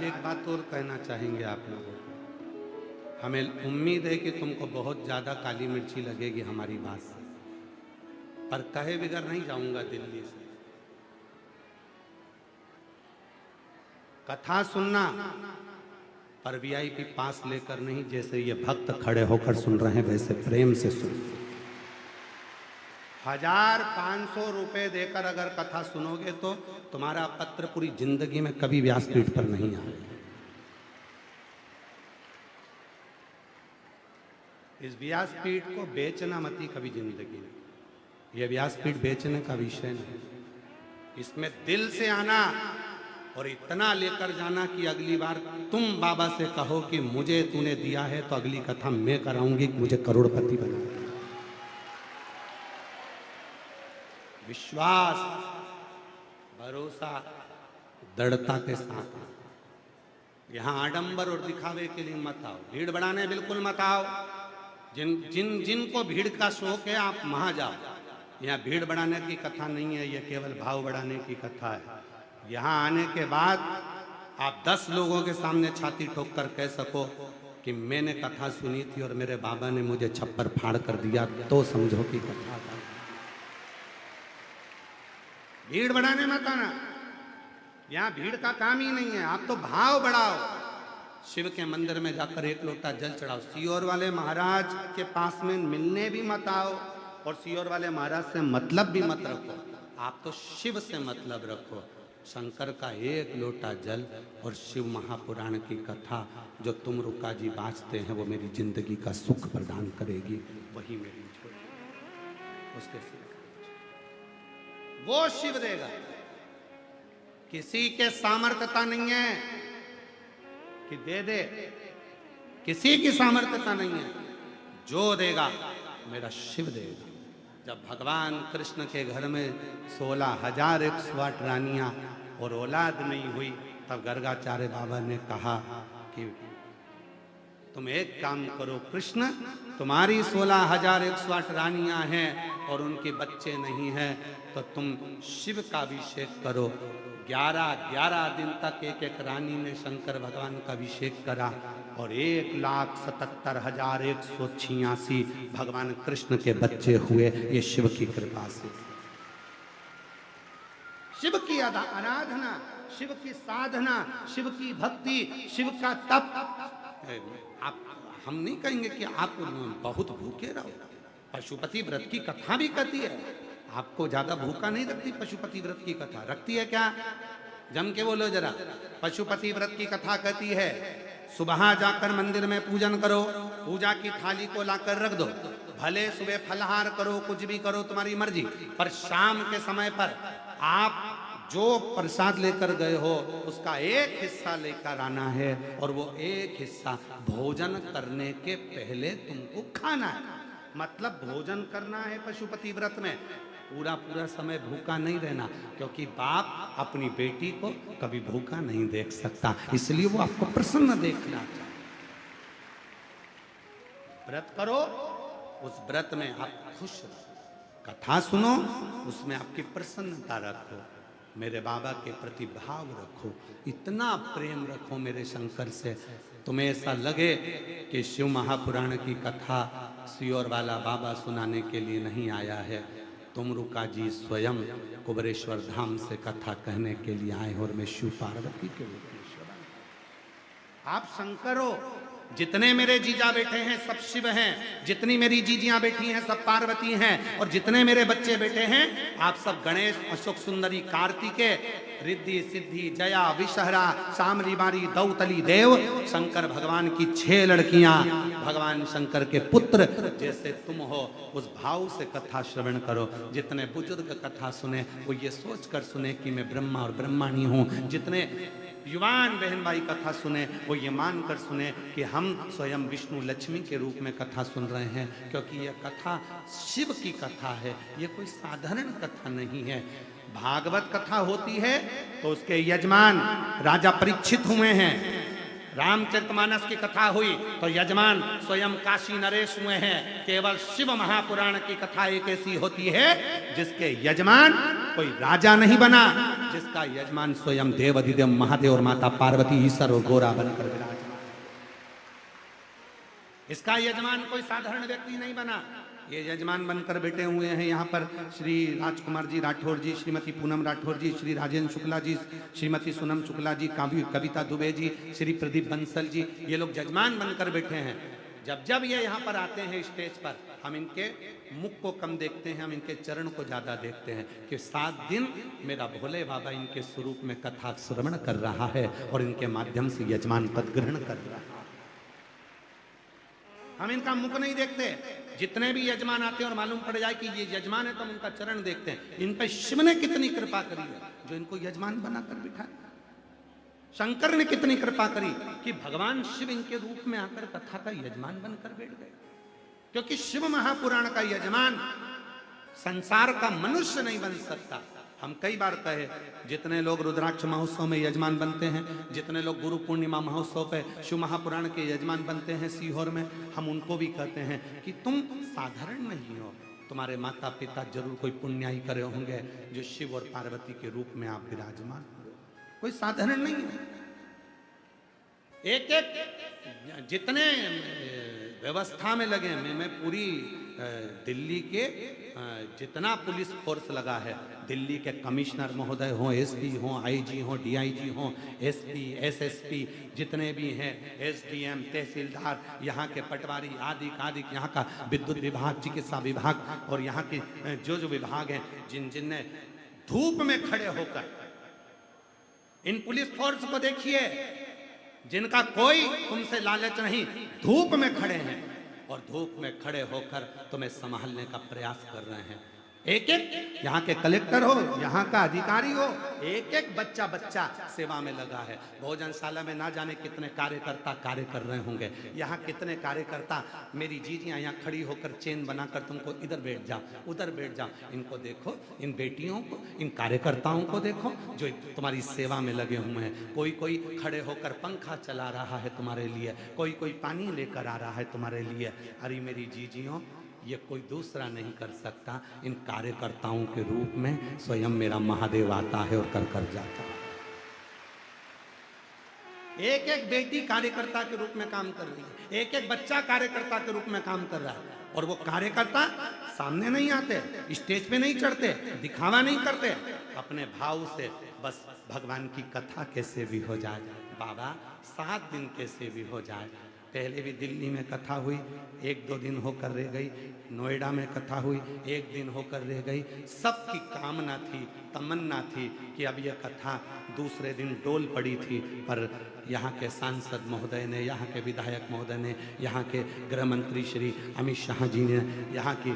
एक बात और कहना चाहेंगे आप लोगों को, हमें उम्मीद है कि तुमको बहुत ज्यादा काली मिर्ची लगेगी हमारी बात से, पर कहे बिगर नहीं जाऊंगा दिल्ली से। कथा सुनना पर वीआईपी पास लेकर नहीं, जैसे ये भक्त खड़े होकर सुन रहे हैं वैसे प्रेम से सुन। 1500 रुपए देकर अगर कथा सुनोगे तो तुम्हारा पत्र पूरी जिंदगी में कभी व्यासपीठ पर नहीं आएगा। इस व्यासपीठ को बेचना मत ही कभी जिंदगी में। यह व्यासपीठ बेचने का विषय नहीं, इसमें दिल से आना और इतना लेकर जाना कि अगली बार तुम बाबा से कहो कि मुझे तूने दिया है तो अगली कथा मैं कराऊंगी, मुझे करोड़पति बना दे। विश्वास, भरोसा, दृढ़ता के साथ। यहां आडंबर और दिखावे के लिए मत आओ, भीड़ बढ़ाने बिल्कुल मत आओ। जिनको भीड़ का शौक है आप वहां जाओ। यहाँ भीड़ बढ़ाने की कथा नहीं है, यह केवल भाव बढ़ाने की कथा है। यहाँ आने के बाद आप 10 लोगों के सामने छाती ठोक कर कह सको कि मैंने कथा सुनी थी और मेरे बाबा ने मुझे छप्पर फाड़ कर दिया, तो समझो कि कथा था। भीड़ बढ़ाने मत आना, यहाँ भीड़ का काम ही नहीं है। आप तो भाव बढ़ाओ, शिव के मंदिर में जाकर एक लोटा जल चढ़ाओ। सीहोर वाले महाराज के पास में मिलने भी मत आओ और सीहोर वाले महाराज से मतलब भी मत रखो। आप तो शिव से मतलब रखो। शंकर का एक लोटा जल और शिव महापुराण की कथा जो तुमरुका जी बाँचते हैं वो मेरी जिंदगी का सुख प्रदान करेगी, वही मेरी छोड़ उसके सिवा वो शिव देगा। किसी के सामर्थ्यता नहीं है कि दे दे, किसी की सामर्थ्यता नहीं है, जो देगा मेरा शिव देगा। जब भगवान कृष्ण के घर में 16,108 रानियां और औलाद नहीं हुई, तब गर्गाचार्य बाबा ने कहा कि तुम एक काम करो कृष्ण, तुम्हारी 16,108 रानियां हैं और उनके बच्चे नहीं हैं, तो तुम शिव का अभिषेक करो। 11 दिन तक एक एक रानी ने शंकर भगवान का अभिषेक करा और 1,77,186 भगवान कृष्ण के बच्चे हुए। ये शिव की कृपा से, शिव की आराधना, शिव की साधना, शिव की भक्ति, शिव का तप। आप, हम नहीं कहेंगे कि आप बहुत भूखे रहो। पशुपति व्रत की कथा भी कहती है, आपको ज्यादा भूखा नहीं रखती पशुपति व्रत की कथा। रखती है क्या? जम के बोलो जरा। पशुपति व्रत की कथा कहती है, सुबह जाकर मंदिर में पूजन करो, पूजा की थाली को लाकर रख दो, भले सुबह फलहार करो, कुछ भी करो, तुम्हारी मर्जी, पर शाम के समय पर आप जो प्रसाद लेकर गए हो उसका एक हिस्सा लेकर आना है और वो एक हिस्सा भोजन करने के पहले तुमको खाना है। मतलब भोजन करना है पशुपति व्रत में, पूरा पूरा समय भूखा नहीं रहना, क्योंकि बाप अपनी बेटी को कभी भूखा नहीं देख सकता, इसलिए वो आपको प्रसन्न देखना चाहता। व्रत करो, उस व्रत में आप खुश रहो, कथा सुनो, उसमें आपकी प्रसन्नता रखो, मेरे बाबा के प्रति भाव रखो, इतना प्रेम रखो मेरे शंकर से, तुम्हें ऐसा लगे कि शिव महापुराण की कथा सियोर वाला बाबा सुनाने के लिए नहीं आया है, तुमरुका जी स्वयं कुबरेश्वर धाम से कथा कहने के लिए आए और मैं शिव पार्वती के रूप में। आप शंकर हो, जितने मेरे जीजा बैठे हैं सब शिव हैं, जितनी मेरी जीजियां बैठी हैं सब पार्वती हैं, और जितने मेरे बच्चे बैठे हैं आप सब गणेश, अशोक सुंदरी, कार्तिकेय, रिद्धि, सिद्धि, जया, विषहरा, शामली बारी, दौतली देव, शंकर भगवान की 6 लड़कियां, भगवान शंकर के पुत्र जैसे तुम हो, उस भाव से कथा श्रवण करो। जितने बुजुर्ग कथा सुने वो ये सोच कर सुने कि मैं ब्रह्मा और ब्रह्माणी हूँ, जितने युवान बहन भाई कथा सुने वो ये मानकर सुने कि हम स्वयं विष्णु लक्ष्मी के रूप में कथा सुन रहे हैं, क्योंकि यह कथा शिव की कथा है, ये कोई साधारण कथा नहीं है। भागवत कथा होती है तो उसके यजमान राजा परीक्षित हुए हैं, रामचरितमानस की कथा हुई तो यजमान स्वयं काशी नरेश हुए हैं। केवल शिव महापुराण की कथा एक ऐसी होती है जिसके यजमान कोई राजा नहीं बना, जिसका यजमान स्वयं देवाधिदेव महादेव और माता पार्वती ईश्वर और गोरा बनकर विराजमान। इसका यजमान कोई साधारण व्यक्ति नहीं बना, ये यजमान बनकर बैठे हुए हैं यहाँ पर श्री राजकुमार जी राठौर जी, श्रीमती पूनम राठौर जी, श्री राजेंद्र शुक्ला जी, श्रीमती सोनम शुक्ला जी, कविता दुबे जी, श्री प्रदीप बंसल जी, ये लोग यजमान बनकर बैठे हैं। जब जब ये यहाँ पर आते हैं स्टेज पर, हम इनके मुख को कम देखते हैं, हम इनके चरण को ज्यादा देखते हैं कि 7 दिन मेरा भोले बाबा इनके स्वरूप में कथा श्रवण कर रहा है और इनके माध्यम से यजमान पद ग्रहण कर रहा है। हम इनका मुख नहीं देखते, जितने भी यजमान आते हैं और मालूम पड़ जाए कि ये यजमान है तो हम उनका चरण देखते हैं। इन पर शिव ने कितनी कृपा करी है जो इनको यजमान बनाकर बिठाए, शंकर ने कितनी कृपा करी कि भगवान शिव इनके रूप में आकर कथा का यजमान बनकर बैठ गए, क्योंकि शिव महापुराण का यजमान संसार का मनुष्य नहीं बन सकता। हम कई बार कहे, जितने लोग रुद्राक्ष महोत्सव में यजमान बनते हैं, जितने लोग गुरु पूर्णिमा महोत्सव पे शिव महापुराण के यजमान बनते हैं सीहोर में, हम उनको भी कहते हैं कि तुम साधारण नहीं हो, तुम्हारे माता पिता जरूर कोई पुण्याई करे होंगे जो शिव और पार्वती के रूप में आप विराजमान हो, कोई साधारण नहीं है। एक एक जितने व्यवस्था में लगे, मैं पूरी दिल्ली के जितना पुलिस फोर्स लगा है, दिल्ली के कमिश्नर महोदय हों, एसपी हों, आईजी हों, डीआईजी हों, एसपी, एसएसपी, जितने भी हैं, एसडीएम, तहसीलदार, यहाँ के पटवारी आदि आदि, यहाँ का विद्युत विभाग, चिकित्सा विभाग और यहाँ के जो जो विभाग हैं, जिनने धूप में खड़े होकर इन पुलिस फोर्स को देखिए, जिनका कोई तुमसे लालच नहीं, धूप में खड़े हैं और धूप में खड़े होकर तुम्हें संभालने का प्रयास कर रहे हैं। एक एक यहाँ के कलेक्टर हो, यहाँ का अधिकारी हो, एक एक बच्चा बच्चा सेवा में लगा है। भोजनशाला में ना जाने कितने कार्यकर्ता कार्य कर रहे होंगे। यहाँ कितने कार्यकर्ता, मेरी जीजियाँ यहाँ खड़ी होकर चेन बनाकर तुमको इधर बैठ जाओ उधर बैठ जाओ, इनको देखो, इन बेटियों को, इन कार्यकर्ताओं को देखो जो तुम्हारी सेवा में लगे हुए हैं। कोई कोई खड़े होकर पंखा चला रहा है तुम्हारे लिए, कोई कोई पानी लेकर आ रहा है तुम्हारे लिए। अरे मेरी जीजियों, ये कोई दूसरा नहीं कर सकता। इन कार्यकर्ताओं के रूप में स्वयं मेरा महादेव आता है और कर जाता है। एक एक बेटी कार्यकर्ता के रूप में काम कर रही है, एक एक बच्चा कार्यकर्ता के रूप में काम कर रहा है। और वो कार्यकर्ता सामने नहीं आते, स्टेज पे नहीं चढ़ते, दिखावा नहीं करते, अपने भाव से बस भगवान की कथा कैसे भी हो जाए, बाबा 7 दिन कैसे भी हो जाए। पहले भी दिल्ली में कथा हुई, 1-2 दिन होकर रह गई। नोएडा में कथा हुई, 1 दिन होकर रह गई। सबकी कामना थी, तमन्ना थी कि अब यह कथा दूसरे दिन डोल पड़ी थी, पर यहाँ के सांसद महोदय ने, यहाँ के विधायक महोदय ने, यहाँ के गृह मंत्री श्री अमित शाह जी ने, यहाँ की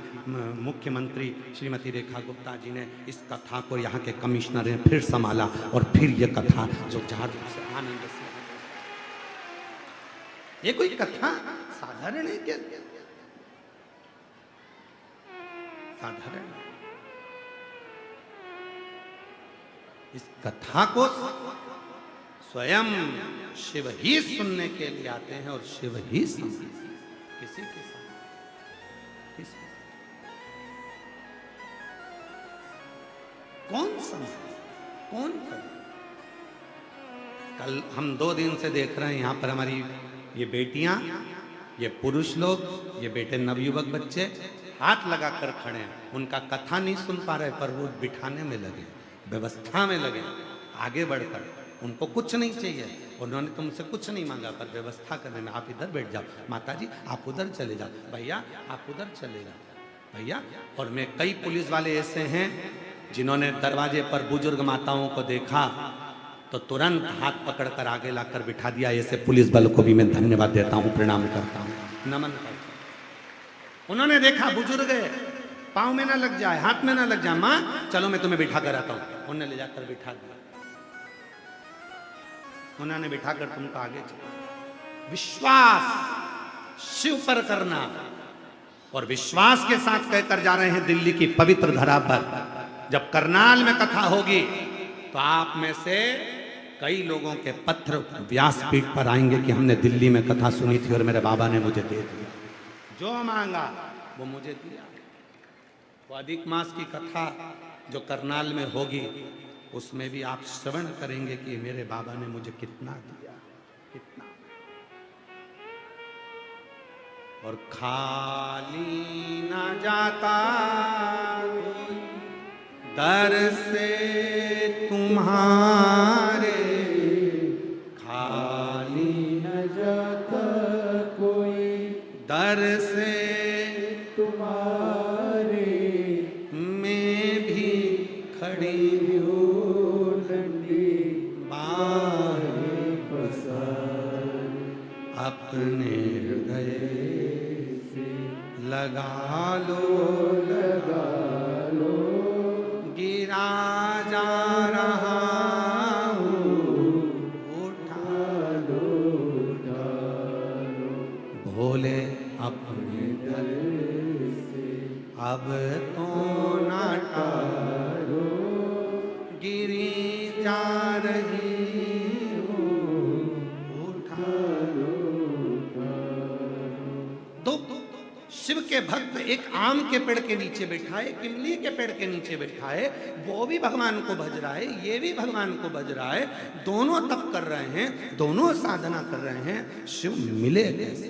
मुख्यमंत्री श्रीमती रेखा गुप्ता जी ने इस कथा को, यहाँ के कमिश्नर ने फिर संभाला और फिर यह कथा जो झारखंड से आनंद से, ये कोई कथा साधारण है क्या? साधारण। इस कथा को स्वयं शिव ही सुनने के लिए आते हैं और शिव ही समझते, किसी के साथ कौन समझे, कौन करे? कल हम 2 दिन से देख रहे हैं यहाँ पर हमारी ये बेटियां, ये पुरुष लोग, ये बेटे नवयुवक बच्चे हाथ लगाकर खड़े हैं। उनका कथा नहीं सुन पा रहे, पर वो बिठाने में लगे, व्यवस्था में लगे, आगे बढ़कर। उनको कुछ नहीं चाहिए, उन्होंने तुमसे कुछ नहीं मांगा, पर व्यवस्था करने में। आप इधर बैठ जाओ, माता जी आप उधर चले जाओ, भैया आप उधर चले जाओ, भैया। और मैं कई पुलिस वाले ऐसे हैं जिन्होंने दरवाजे पर बुजुर्ग माताओं को देखा तो तुरंत हाथ पकड़कर आगे लाकर बिठा दिया। ऐसे पुलिस बल को भी मैं धन्यवाद देता हूं, प्रणाम करता हूं, नमन करता हूं। उन्होंने देखा बुजुर्ग पाँव में ना लग जाए, हाथ में ना लग जाए, माँ चलो मैं तुम्हें बिठा कर आता हूं। उन्होंने ले जाकर बिठा दिया, उन्होंने बिठाकर तुमको आगे चला। विश्वास शिव पर करना, और विश्वास के साथ कहकर जा रहे हैं दिल्ली की पवित्र धरा पर। जब करनाल में कथा होगी तो आप में से कई लोगों के पत्र व्यासपीठ पर आएंगे कि हमने दिल्ली में कथा सुनी थी और मेरे बाबा ने मुझे दे दिया, जो मांगा वो मुझे दिया। वो अधिक मास की कथा जो करनाल में होगी, उसमें भी आप श्रवण करेंगे कि मेरे बाबा ने मुझे कितना दिया, कितना। और खाली ना जाता दर से तुम्हारे, खाली न जाता कोई दर से तुम्हारे। मैं भी खड़ी हूँ लंडी बाहें पसार, अपने हृदय से लगा लो, लगा लो। गिरा जा रहा हूँ, उठा लो, उठा लो। भोले अपने दर से अब तो ना टालो, गिरी जा रही हूँ, उठा लो, उठा लो। शिव के भक्त एक आम के पेड़ के नीचे बैठा है, इमली के पेड़ के नीचे बैठा है, वो भी भगवान को भज रहा है, ये भी भगवान को भज रहा है। दोनों तप कर रहे हैं, दोनों साधना कर रहे हैं। शिव मिले कैसे?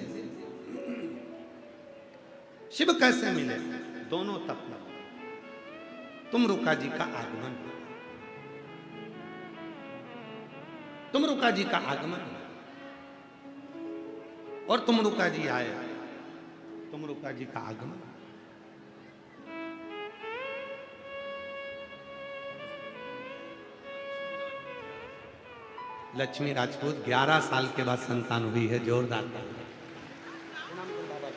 शिव कैसे मिले? दोनों तप में। तुमरुका जी का आगमन, तुमरुका जी का आगमन, और तुमरुका जी आए, तुमरुका जी का आगमन। लक्ष्मी राजपूत 11 साल के बाद संतान हुई है, जोरदार प्रणाम करो बाबा,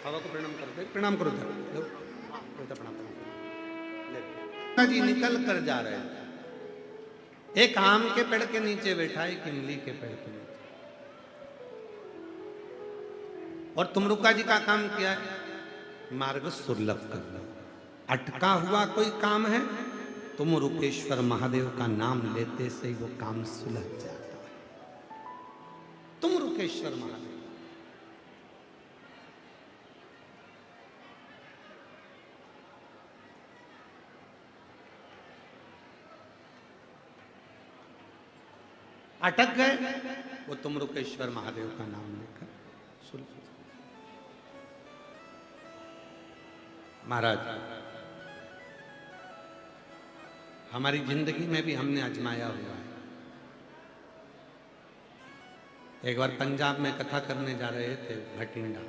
बाबा को प्रणाम करो, प्रणाम करो, प्रणाम करो। जी निकल कर जा रहे थे, एक आम के पेड़ के नीचे बैठा, एक इमली के पेड़ के नीचे। और तुमरुका जी का काम क्या है? मार्ग सुलभ करना। अटका हुआ कोई काम है, तुमरुकेश्वर महादेव का नाम लेते से ही वो काम सुलझ जाता है। तुमरुकेश्वर महादेव अटक गए, वो तुमरुकेश्वर महादेव का नाम लेकर सुलझ। महाराज, हमारी जिंदगी में भी हमने आजमाया हुआ है। एक बार पंजाब में कथा करने जा रहे थे भटिंडा,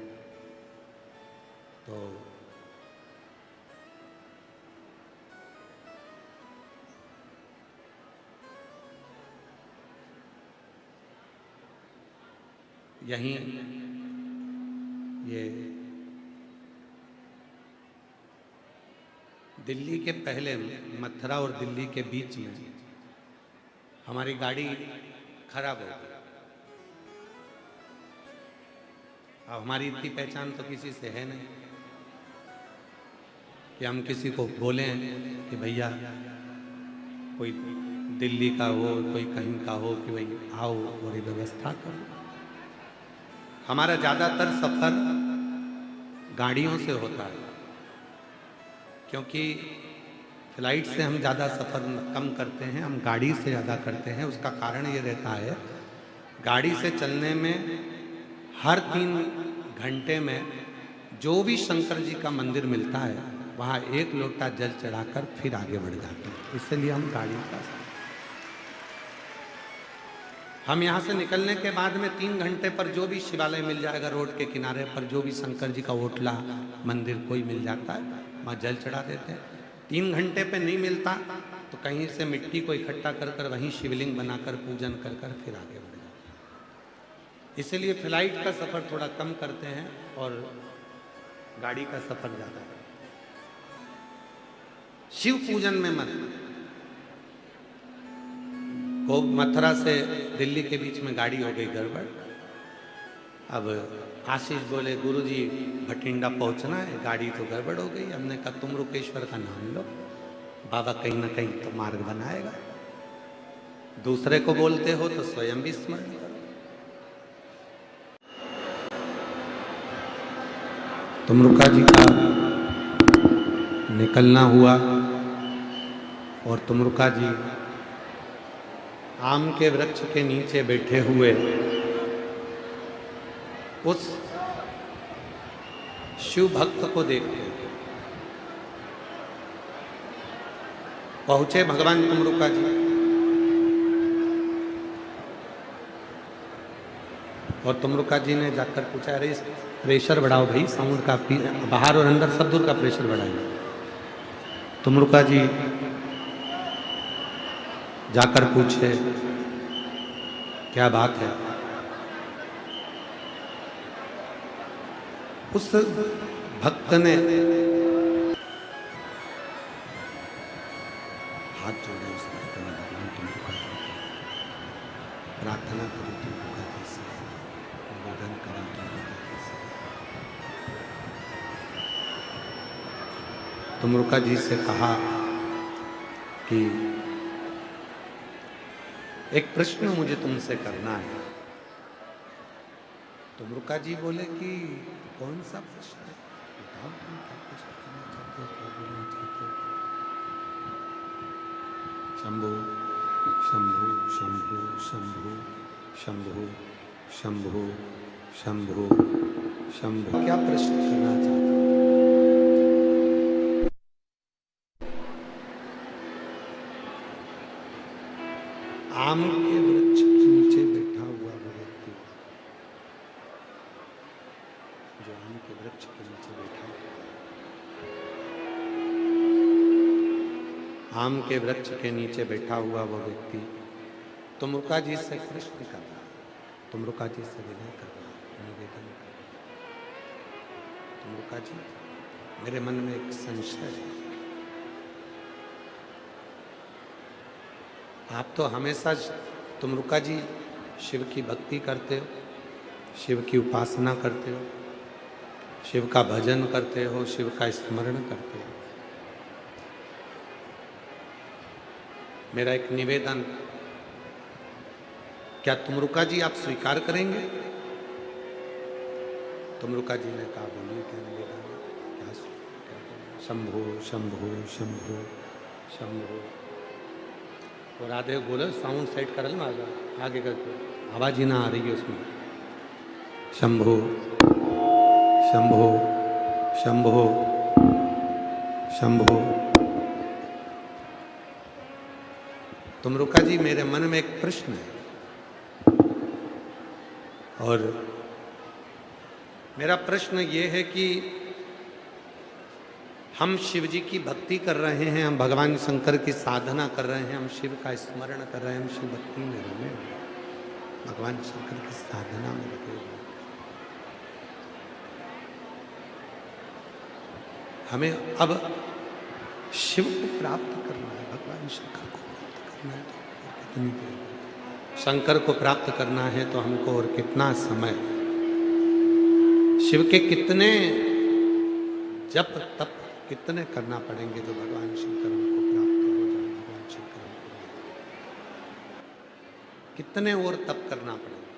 तो यहीं ये दिल्ली के पहले मथुरा और दिल्ली के बीच में हमारी गाड़ी खराब हो गई। अब हमारी इतनी पहचान तो किसी से है नहीं कि हम किसी को बोलें कि भैया कोई दिल्ली का हो, कोई कहीं का हो, कि भाई आओ और व्यवस्था करो। हमारा ज़्यादातर सफ़र गाड़ियों से होता है, क्योंकि फ्लाइट से हम ज़्यादा सफ़र कम करते हैं, हम गाड़ी से ज़्यादा करते हैं। उसका कारण ये रहता है, गाड़ी से चलने में हर 3 घंटे में जो भी शंकर जी का मंदिर मिलता है, वहाँ 1 लोटा जल चढ़ाकर फिर आगे बढ़ जाते हैं। इसलिए हम गाड़ी का, हम यहाँ से निकलने के बाद में 3 घंटे पर जो भी शिवालय मिल जाएगा, रोड के किनारे पर जो भी शंकर जी का ओटला मंदिर कोई मिल जाता है, वहाँ जल चढ़ा देते हैं। 3 घंटे पे नहीं मिलता तो कहीं से मिट्टी को इकट्ठा कर कर वहीं शिवलिंग बनाकर पूजन कर कर फिर आगे बढ़ जाते हैं। इसलिए फ्लाइट का सफ़र थोड़ा कम करते हैं और गाड़ी का सफ़र ज़्यादा करते हैं। शिव पूजन में मन को मथुरा से दिल्ली के बीच में गाड़ी हो गई गड़बड़। अब आशीष बोले, गुरुजी भटिंडा पहुंचना है, गाड़ी तो गड़बड़ हो गई। हमने कहा तुमरुकेश्वर का नाम लो, बाबा कहीं ना कहीं तो मार्ग बनाएगा। दूसरे को बोलते हो तो स्वयं भी स्मरण करो। तुमरुका जी का निकलना हुआ और तुमरुका जी आम के वृक्ष के नीचे बैठे हुए उस शिव भक्त को देखते पहुंचे भगवान तुमरुका जी। और तुमरुका जी ने जाकर पूछा, अरे प्रेशर बढ़ाओ भाई, साउंड का बाहर और अंदर सब दूर का प्रेशर बढ़ाइए। तुमरुका जी जाकर पूछे, क्या बात है? उस भक्त ने हाथ जोड़े, उस भक्त ने भगवान तुमरुका जी प्रार्थना करी, तुमरुका जी से निवेदन करा, तुमरुका जी से। तुमरुका जी से कहा कि एक प्रश्न मुझे तुमसे करना है। तुमरुका जी बोले कि कौन सा प्रश्न है, बताओ तुम क्या प्रश्न करना चाहते हो, क्या बोलना चाहते हो। शंभु शंभु शंभु शंभु शंभु शंभु शंभु शंभु, क्या प्रश्न करना चाहते हो? आम के वृक्ष के नीचे बैठा हुआ वो व्यक्ति, जो आम के वृक्ष के नीचे बैठा, आम के वृक्ष के नीचे बैठा हुआ वो व्यक्ति तुमरुका जी से प्रश्न कर रहा, तुमरुका जी से विनय कर रहा, निवेदन कर रहा। तुमरुका जी, मेरे मन में एक संशय है। आप तो हमेशा तुमरुका जी शिव की भक्ति करते हो, शिव की उपासना करते हो, शिव का भजन करते हो, शिव का स्मरण करते हो। मेरा एक निवेदन, क्या तुमरुका जी आप स्वीकार करेंगे? तुमरुका जी ने कहा, बोलिए क्या निवेदन है, क्या शंभो शंभो शंभो शंभो। और आधे बोले साउंड सेट कर लो आगे करके, आवाज ही ना आ रही है उसमें। शंभो शंभो शंभो शंभो। तुमरुका जी, मेरे मन में एक प्रश्न है और मेरा प्रश्न ये है कि हम शिव जी की भक्ति कर रहे हैं, हम भगवान शंकर की साधना कर रहे हैं, हम शिव का स्मरण कर रहे हैं, हम शिव भक्ति में रमे, भगवान शंकर की साधना में लगे हुए। हमें अब शिव को प्राप्त करना है, भगवान शंकर को प्राप्त करना है, तो कितनी देर? शंकर को प्राप्त करना है तो हमको और कितना समय? शिव के कितने जप तप कितने करना पड़ेंगे जो भगवान शंकर हमको प्राप्त हो जाए? भगवान शंकर हमको कितने और तप करना पड़ेगा?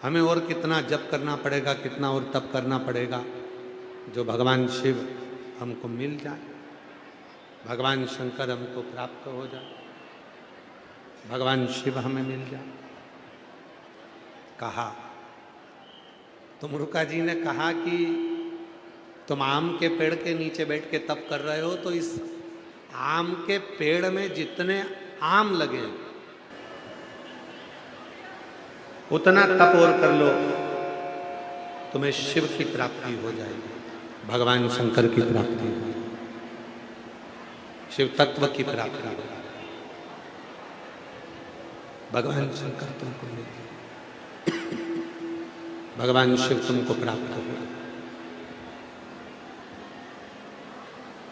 हमें और कितना जप करना पड़ेगा, कितना और तप करना पड़ेगा जो भगवान शिव हमको मिल जाए, भगवान शंकर हमको प्राप्त हो जाए, भगवान शिव हमें मिल जाए? कहा, तुमरुका जी ने कहा कि तुम आम के पेड़ के नीचे बैठ के तप कर रहे हो, तो इस आम के पेड़ में जितने आम लगे उतना तप और कर लो, तुम्हें शिव की प्राप्ति हो जाएगी, भगवान शंकर की प्राप्ति हो, शिव तत्व की प्राप्ति हो, भगवान शंकर तुमको मिल जाए, भगवान शिव तुमको प्राप्त हो।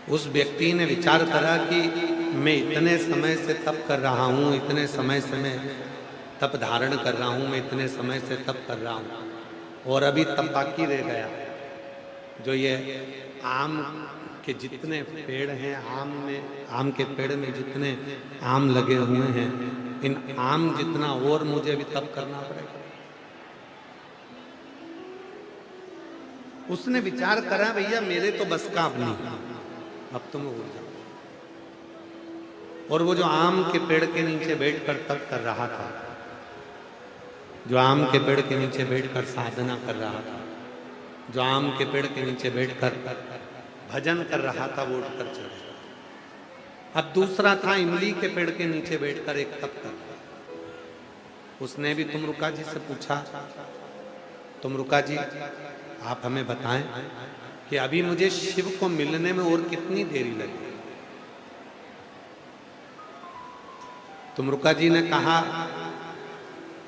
उस व्यक्ति ने विचार करा कि मैं इतने समय से तप कर रहा हूँ, इतने समय से मैं तप धारण कर रहा हूँ, मैं इतने समय से तप कर रहा हूँ और अभी तप बाकी रह गया। जो ये आम के जितने पेड़ हैं, आम के पेड़ में जितने आम लगे हुए हैं, इन आम जितना और मुझे अभी तप करना पड़ेगा। उसने विचार करा, भैया मेरे तो बस का अब नहीं, अब तुम उड़ जाओ। और वो जो आम के पेड़ के नीचे बैठकर तप कर रहा था, जो आम के पेड़ के नीचे बैठकर साधना कर रहा था, जो आम के पेड़ के नीचे बैठकर भजन कर रहा था, वो उठकर चल गया। अब दूसरा था इमली के पेड़ के नीचे बैठकर एक तप कर रहा। उसने भी तुमरुका जी से पूछा, तुमरुका जी आप हमें बताएं कि अभी मुझे शिव को मिलने में और कितनी देरी लगेगी? तुमरुका जी ने कहा,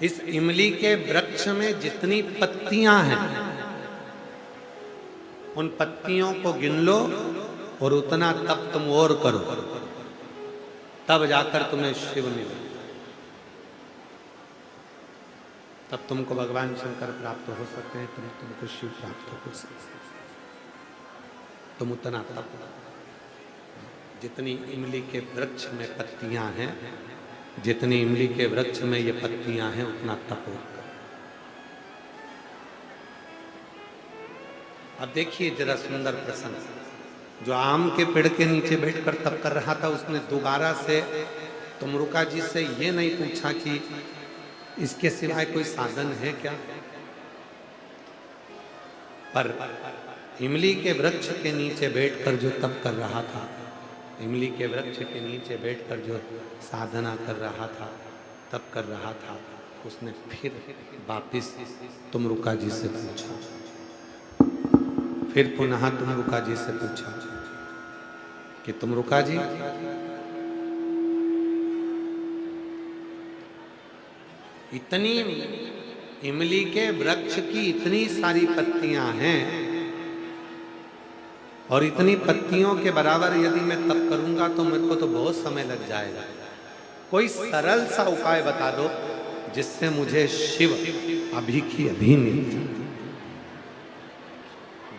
इस इमली के वृक्ष में जितनी पत्तियां हैं, उन पत्तियों को गिन लो और उतना तप तुम और करो, तब जाकर तुम्हें शिव मिले, तब तुमको भगवान शंकर प्राप्त हो सकते हैं, तुमको शिव प्राप्त हो सकते हैं। तुम उतना तप, जितनी इमली के वृक्ष में पत्तियां हैं, जितनी इमली के वृक्ष में ये पत्तियां हैं, उतना तप हो। अब देखिए जरा सुंदर प्रसंग, जो आम के पेड़ के नीचे बैठकर तप कर रहा था, उसने दोबारा से तुमरुका जी से ये नहीं पूछा कि इसके सिवाय कोई साधन है क्या, पर इमली के वृक्ष के नीचे बैठकर जो तप कर रहा था, इमली के वृक्ष के नीचे बैठकर जो साधना कर रहा था, तप कर रहा था, उसने फिर वापिस तुमरुका जी से पूछा, फिर पुनः तुमरुका जी से पूछा कि तुमरुका जी, इतनी इमली के वृक्ष की इतनी सारी पत्तियां हैं, और इतनी पत्तियों के बराबर यदि मैं तप करूंगा तो मेरे को तो बहुत समय लग जाएगा। कोई सरल सा उपाय बता दो जिससे मुझे शिव अभी की अभी मिल जाए,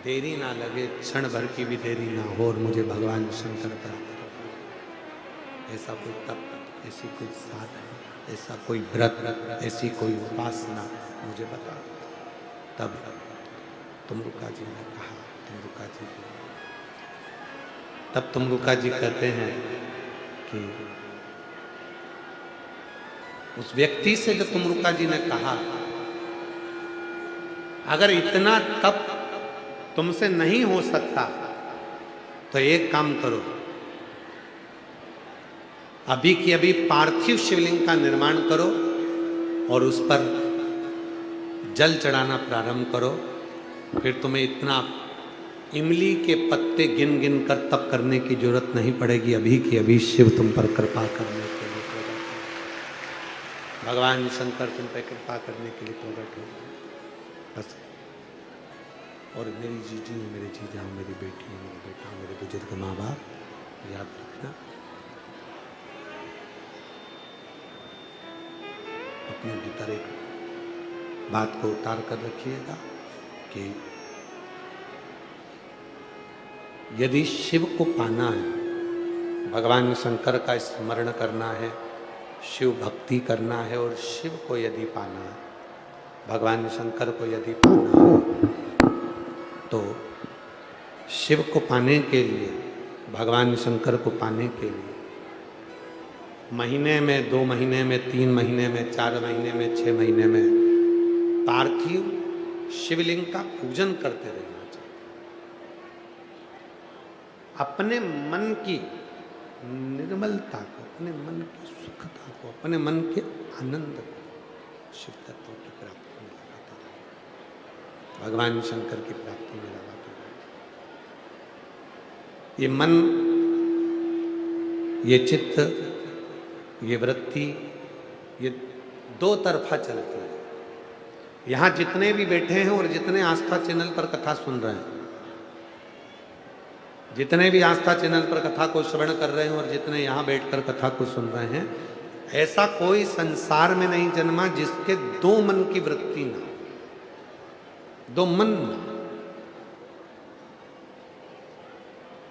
देरी ना लगे, क्षण भर की भी देरी ना हो और मुझे भगवान शंकर प्राप्त हो। ऐसा कोई तप, ऐसी कोई साधना, ऐसा कोई व्रत, ऐसी कोई उपासना मुझे बता। तब तुमरुका जी ने कहा, तुमरुका जी, तब तुमरुका जी कहते हैं कि उस व्यक्ति से जो तुमरुका जी ने कहा, अगर इतना तप तुमसे नहीं हो सकता तो एक काम करो, अभी की अभी पार्थिव शिवलिंग का निर्माण करो और उस पर जल चढ़ाना प्रारंभ करो। फिर तुम्हें इतना इमली के पत्ते गिन गिन कर तप करने की जरूरत नहीं पड़ेगी। अभी की अभी शिव तुम पर कृपा करने के लिए प्रकट हो, भगवान शंकर तुम पर कृपा करने के लिए प्रकट हो। बस। और मेरी जीजी है, मेरे जीजा, मेरी बेटी है, मेरा बेटा, मेरे बुजुर्ग माँ बाप, याद रखना, अपने भीतर एक बात को उतार कर रखिएगा कि यदि शिव को पाना है, भगवान शंकर का स्मरण करना है, शिव भक्ति करना है और शिव को यदि पाना है, भगवान शंकर को यदि पाना है, तो शिव को पाने के लिए, भगवान शंकर को पाने के लिए महीने में, 2 महीने में, 3 महीने में, 4 महीने में, 6 महीने में पार्थिव शिवलिंग का पूजन करते रहना चाहिए। अपने मन की निर्मलता को, अपने मन की सुखता को, अपने मन के आनंद को शिव तत्व की प्राप्ति में लगाता रहे, भगवान शंकर की प्राप्ति में लगाता रहे। ये मन, ये चित्त, ये वृत्ति, ये दो तरफा चलती है। यहां जितने भी बैठे हैं और जितने आस्था चैनल पर कथा सुन रहे हैं, जितने भी आस्था चैनल पर कथा को श्रवण कर रहे हैं और जितने यहां बैठकर कथा को सुन रहे हैं, ऐसा कोई संसार में नहीं जन्मा जिसके 2 मन की वृत्ति ना, 2 मन ना।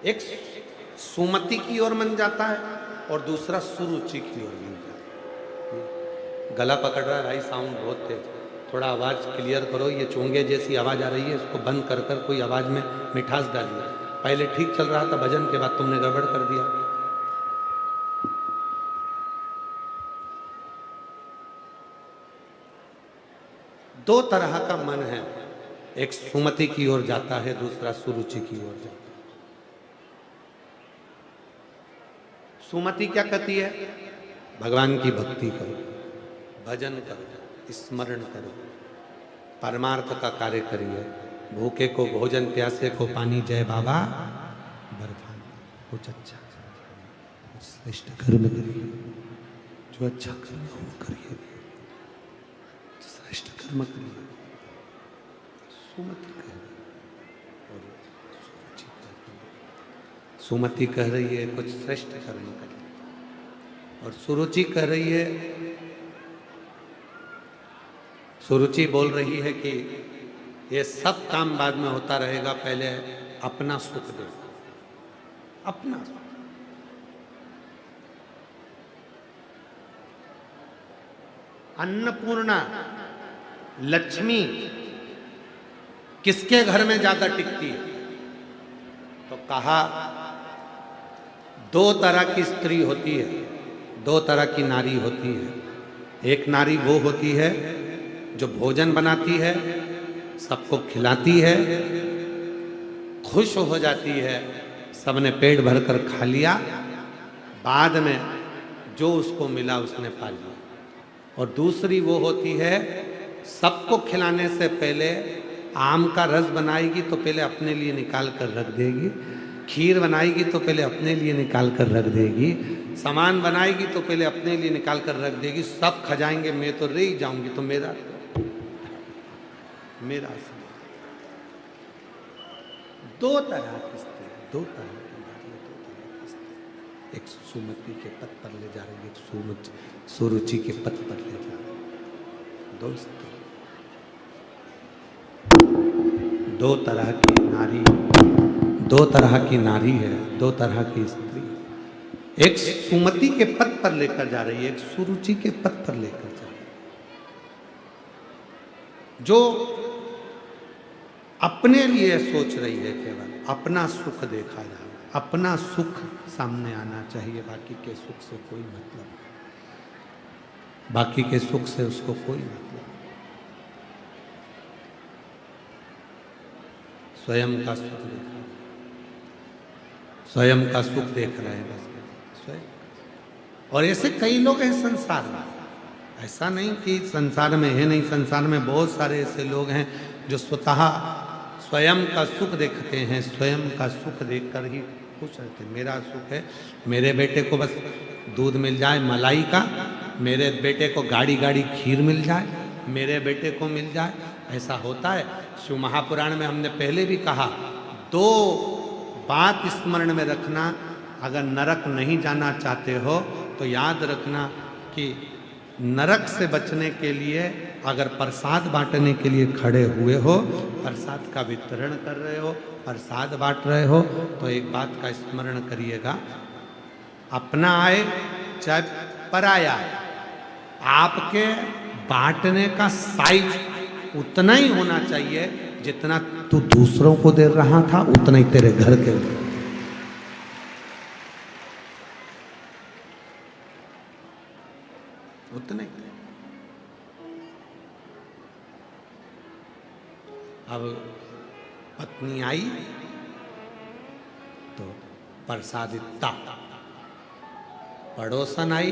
एक सुमति की ओर मन जाता है और दूसरा सुरुचि की ओर मन जाता है। गला पकड़ रहा है भाई, साउंड बहुत तेज, थोड़ा आवाज क्लियर करो। ये चोंगे जैसी आवाज आ रही है, इसको बंद कर कर कोई आवाज में मिठास डालिए। पहले ठीक चल रहा था भजन, के बाद तुमने गड़बड़ कर दिया। दो तरह का मन है, एक सुमति की ओर जाता है, दूसरा सुरुचि की ओर जाता है। सुमति क्या कहती है? भगवान की भक्ति करो, भजन करो, स्मरण करो, परमार्थ का कार्य करिए। भूखे को भोजन, प्यासे को पानी, जय बाबा बरफान। कुछ अच्छा, कुछ श्रेष्ठ कर्म करिए, जो अच्छा कर्म हो करिए, श्रेष्ठ कर्म करिए। सुमति कह रही और सुरुचि कह रही है। सुमति कह रही है कुछ श्रेष्ठ कर्म करिए और सुरुचि कह रही है, सुरुचि बोल रही है कि ये सब काम बाद में होता रहेगा, पहले अपना सुख दे, अपना सुख। अन्नपूर्णा लक्ष्मी किसके घर में ज्यादा टिकती है? तो कहा 2 तरह की स्त्री होती है, 2 तरह की नारी होती है। एक नारी वो होती है जो भोजन बनाती है, सबको खिलाती है, खुश हो जाती है, सबने पेट भरकर खा लिया, बाद में जो उसको मिला उसने पा लिया। और दूसरी वो होती है, सबको खिलाने से पहले आम का रस बनाएगी तो पहले अपने लिए निकाल कर रख देगी, खीर बनाएगी तो पहले अपने लिए निकाल कर रख देगी, सामान बनाएगी तो पहले अपने लिए निकाल कर रख देगी। सब खा जाएंगे, मैं तो रह जाऊंगी, तो मेरा मेरा 2 तरह की स्त्री। दो तरह की नारी है, दो तरह की स्त्री। एक सुमति के पद पर ले जा रही है, एक सुरुचि के पद पर ले जा रही है। दो स्त्री, दो तरह की नारी, दो तरह की नारी है, दो तरह की स्त्री। एक सुमति के पद पर लेकर जा रही है, एक सुरुचि के पद पर लेकर जा रही है। जो अपने लिए सोच रही है, केवल अपना सुख देखा जा रहा है, अपना सुख सामने आना चाहिए, बाकी के सुख से कोई मतलब नहीं, बाकी के सुख से उसको कोई मतलब नहीं। स्वयं का सुख देखा, स्वयं का सुख देख रहे हैं बस स्वयं। और ऐसे कई लोग हैं संसार में, ऐसा नहीं कि संसार में है नहीं, संसार में बहुत सारे ऐसे लोग हैं जो स्वतः स्वयं का सुख देखते हैं, स्वयं का सुख देखकर ही खुश रहते हैं। मेरा सुख है, मेरे बेटे को बस दूध मिल जाए मलाई का, मेरे बेटे को गाड़ी गाड़ी खीर मिल जाए, मेरे बेटे को मिल जाए, ऐसा होता है। शिव महापुराण में हमने पहले भी कहा, दो बात स्मरण में रखना, अगर नरक नहीं जाना चाहते हो तो याद रखना कि नरक से बचने के लिए अगर प्रसाद बांटने के लिए खड़े हुए हो, प्रसाद का वितरण कर रहे हो, प्रसाद बांट रहे हो, तो एक बात का स्मरण करिएगा, अपना आए चाहे पराया आए, आपके बांटने का साइज उतना ही होना चाहिए जितना तू दूसरों को दे रहा था, उतना ही तेरे घर के लिए। उतना ही। अब पत्नी आई तो प्रसाद इतना, पड़ोसन आई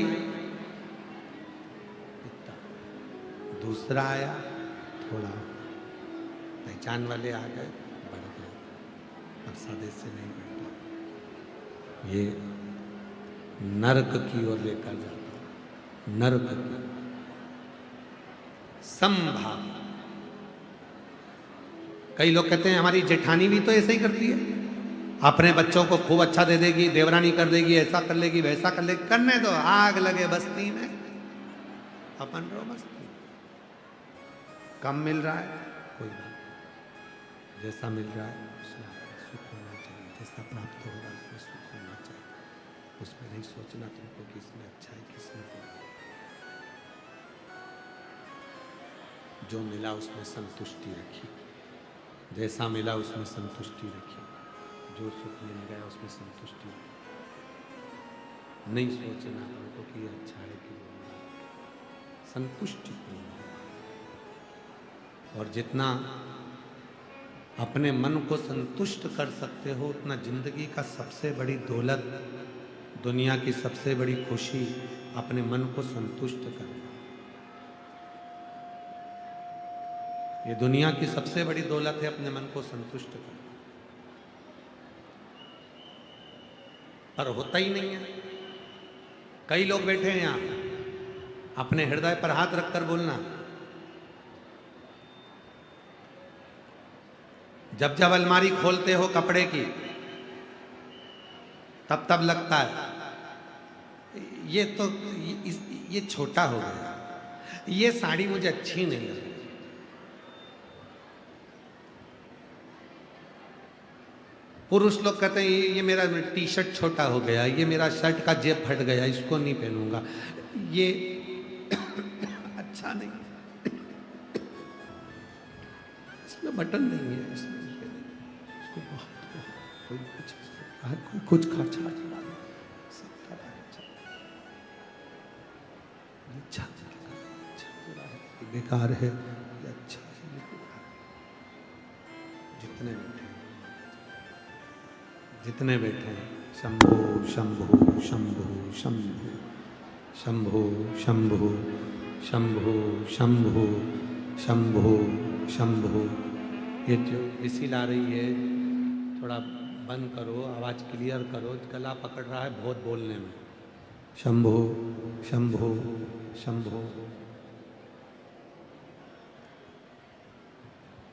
इतना, दूसरा आया थोड़ा, पहचान वाले आ गए बढ़ गए, प्रसाद से नहीं बढ़ता। ये नरक की ओर लेकर जाता, नरक की संभाव। कई लोग कहते हैं हमारी जेठानी भी तो ऐसे ही करती है, अपने बच्चों को खूब अच्छा दे देगी, देवरानी कर देगी, ऐसा कर लेगी, वैसा कर लेगी। करने दो, आग लगे बस्ती में, अपन रहो बस्ती। कम मिल रहा है कोई बात, जैसा मिल रहा है उसमें सुख होना चाहिए, जैसा प्राप्त हो रहा है उसमें सुख होना चाहिए। उसमें नहीं सोचना तुमको कि इसमें अच्छा है किसमें बुरा है। जो मिला उसमें संतुष्टि रखी, जैसा मिला उसमें संतुष्टि रखी, जो सुख मिल गया उसमें संतुष्टि रखी। नहीं सोचना तुमको कि ये अच्छा है कि बुरा है, संतुष्टि पूर्ण। और जितना अपने मन को संतुष्ट कर सकते हो, उतना जिंदगी का सबसे बड़ी दौलत, दुनिया की सबसे बड़ी खुशी अपने मन को संतुष्ट करना। ये दुनिया की सबसे बड़ी दौलत है, अपने मन को संतुष्ट करना। पर होता ही नहीं है। कई लोग बैठे हैं यहाँ, अपने हृदय पर हाथ रखकर बोलना, जब जब अलमारी खोलते हो कपड़े की, तब तब लगता है ये तो ये छोटा हो गया, ये साड़ी मुझे अच्छी नहीं लगी। पुरुष लोग कहते हैं ये मेरा टी शर्ट छोटा हो गया, ये मेरा शर्ट का जेब फट गया, इसको नहीं पहनूंगा, ये अच्छा नहीं, इसमें बटन नहीं है, इसमें इसको बहुत कोई कुछ खर्चा बेकार है, ये अच्छा है। जितने बैठे हैं, शंभो शंभो शंभो शंभो शंभो शंभो शंभो शंभो शंभो शंभो। ये जो विसिल आ रही है, थोड़ा बंद करो, आवाज़ क्लियर करो, गला पकड़ रहा है बहुत बोलने में। शंभो शंभो शंभो।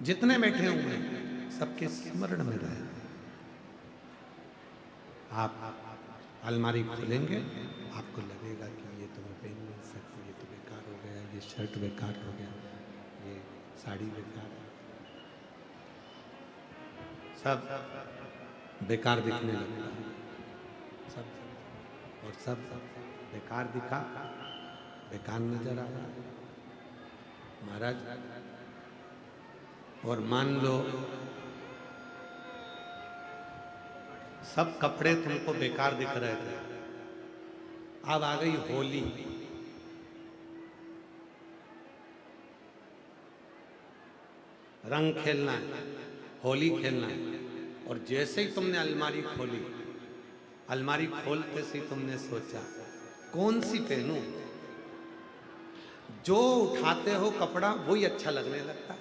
जितने बैठे हुए हैं सबके स्मरण में रहे, आप अलमारी खोलेंगे, आपको लगेगा कि ये तो मैं पहन नहीं सकती, ये तो बेकार हो गया, ये शर्ट बेकार हो गया, ये साड़ी बेकार है, सब बेकार दिखने लगता है, सब और सब बेकार दिखा, बेकार नजर आ रहा है महाराज। और मान लो सब कपड़े तुमको बेकार दिख रहे थे, अब आ गई होली, रंग खेलना है, होली खेलना है, और जैसे ही तुमने अलमारी खोली, अलमारी खोलते से तुमने सोचा कौन सी पहनूं, जो उठाते हो कपड़ा वही अच्छा लगने लगता है।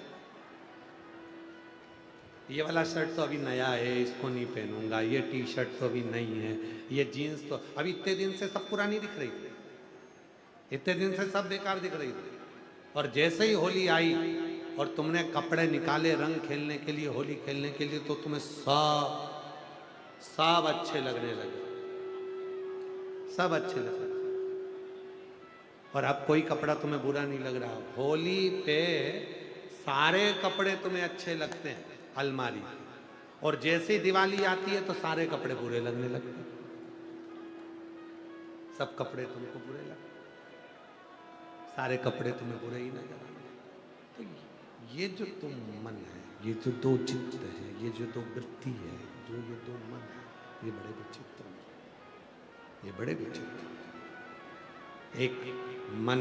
ये वाला शर्ट तो अभी नया है, इसको नहीं पहनूंगा, ये टी शर्ट तो अभी नई है, ये जीन्स तो अभी इतने दिन से सब पुरानी दिख रही थी, इतने दिन से सब बेकार दिख रही थी, और जैसे ही होली आई और तुमने कपड़े निकाले रंग खेलने के लिए, होली खेलने के लिए, तो तुम्हें सब अच्छे लगने लगे, सब अच्छे लगे। और अब कोई कपड़ा तुम्हें बुरा नहीं लग रहा, होली पे सारे कपड़े तुम्हें अच्छे लगते हैं अलमारी, और जैसे दिवाली आती है तो सारे कपड़े बुरे लगने लगते हैं, सब कपड़े तुमको बुरे लगते, सारे कपड़े तुम्हें बुरे ही नजर आते। तो ये जो तुम मन है, ये जो दो चित्त है, ये जो दो वृत्ति है, जो ये दो मन है, ये बड़े विचित्र हैं, ये बड़े विचित्र। एक मन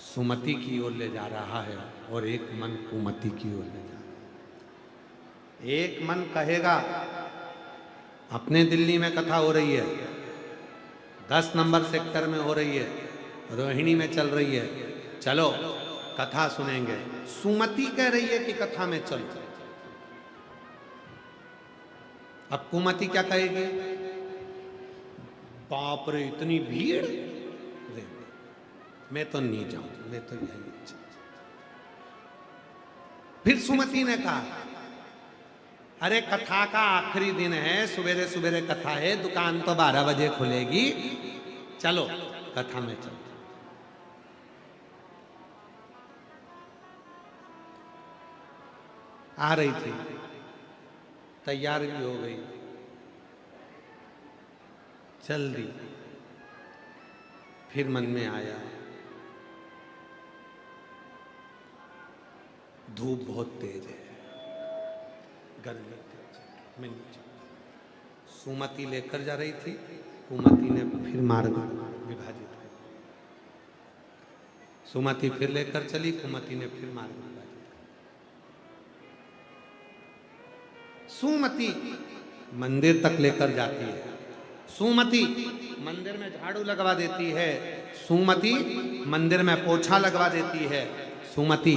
सुमति की ओर ले जा रहा है और एक मन कुमति की ओर ले जा रहा है। एक मन कहेगा अपने दिल्ली में कथा हो रही है, 10 नंबर सेक्टर में हो रही है, रोहिणी में चल रही है, चलो कथा सुनेंगे। सुमति कह रही है कि कथा में चलो। अब कुमति क्या कहेगी, बाप रे इतनी भीड़, मैं तो नहीं जाऊं, मैं तो यही। फिर सुमति ने कहा अरे कथा का आखिरी दिन है, सवेरे सवेरे कथा है, दुकान तो 12 बजे खुलेगी, चलो कथा में चलो। आ रही थी, तैयार भी हो गई, चल दी। फिर मन में आया धूप बहुत तेज है, गर्मी तेज है, मैं नहीं जाऊं। सुमति लेकर जा रही थी, कुमति ने फिर मार्ग विभाजित कर, सुमति फिर लेकर चली, कुमति ने फिर मार्ग विभाजित कर। सुमति मंदिर तक लेकर जाती है, सुमति मंदिर में झाड़ू लगवा देती है, सुमति मंदिर में पोछा लगवा देती है, सुमति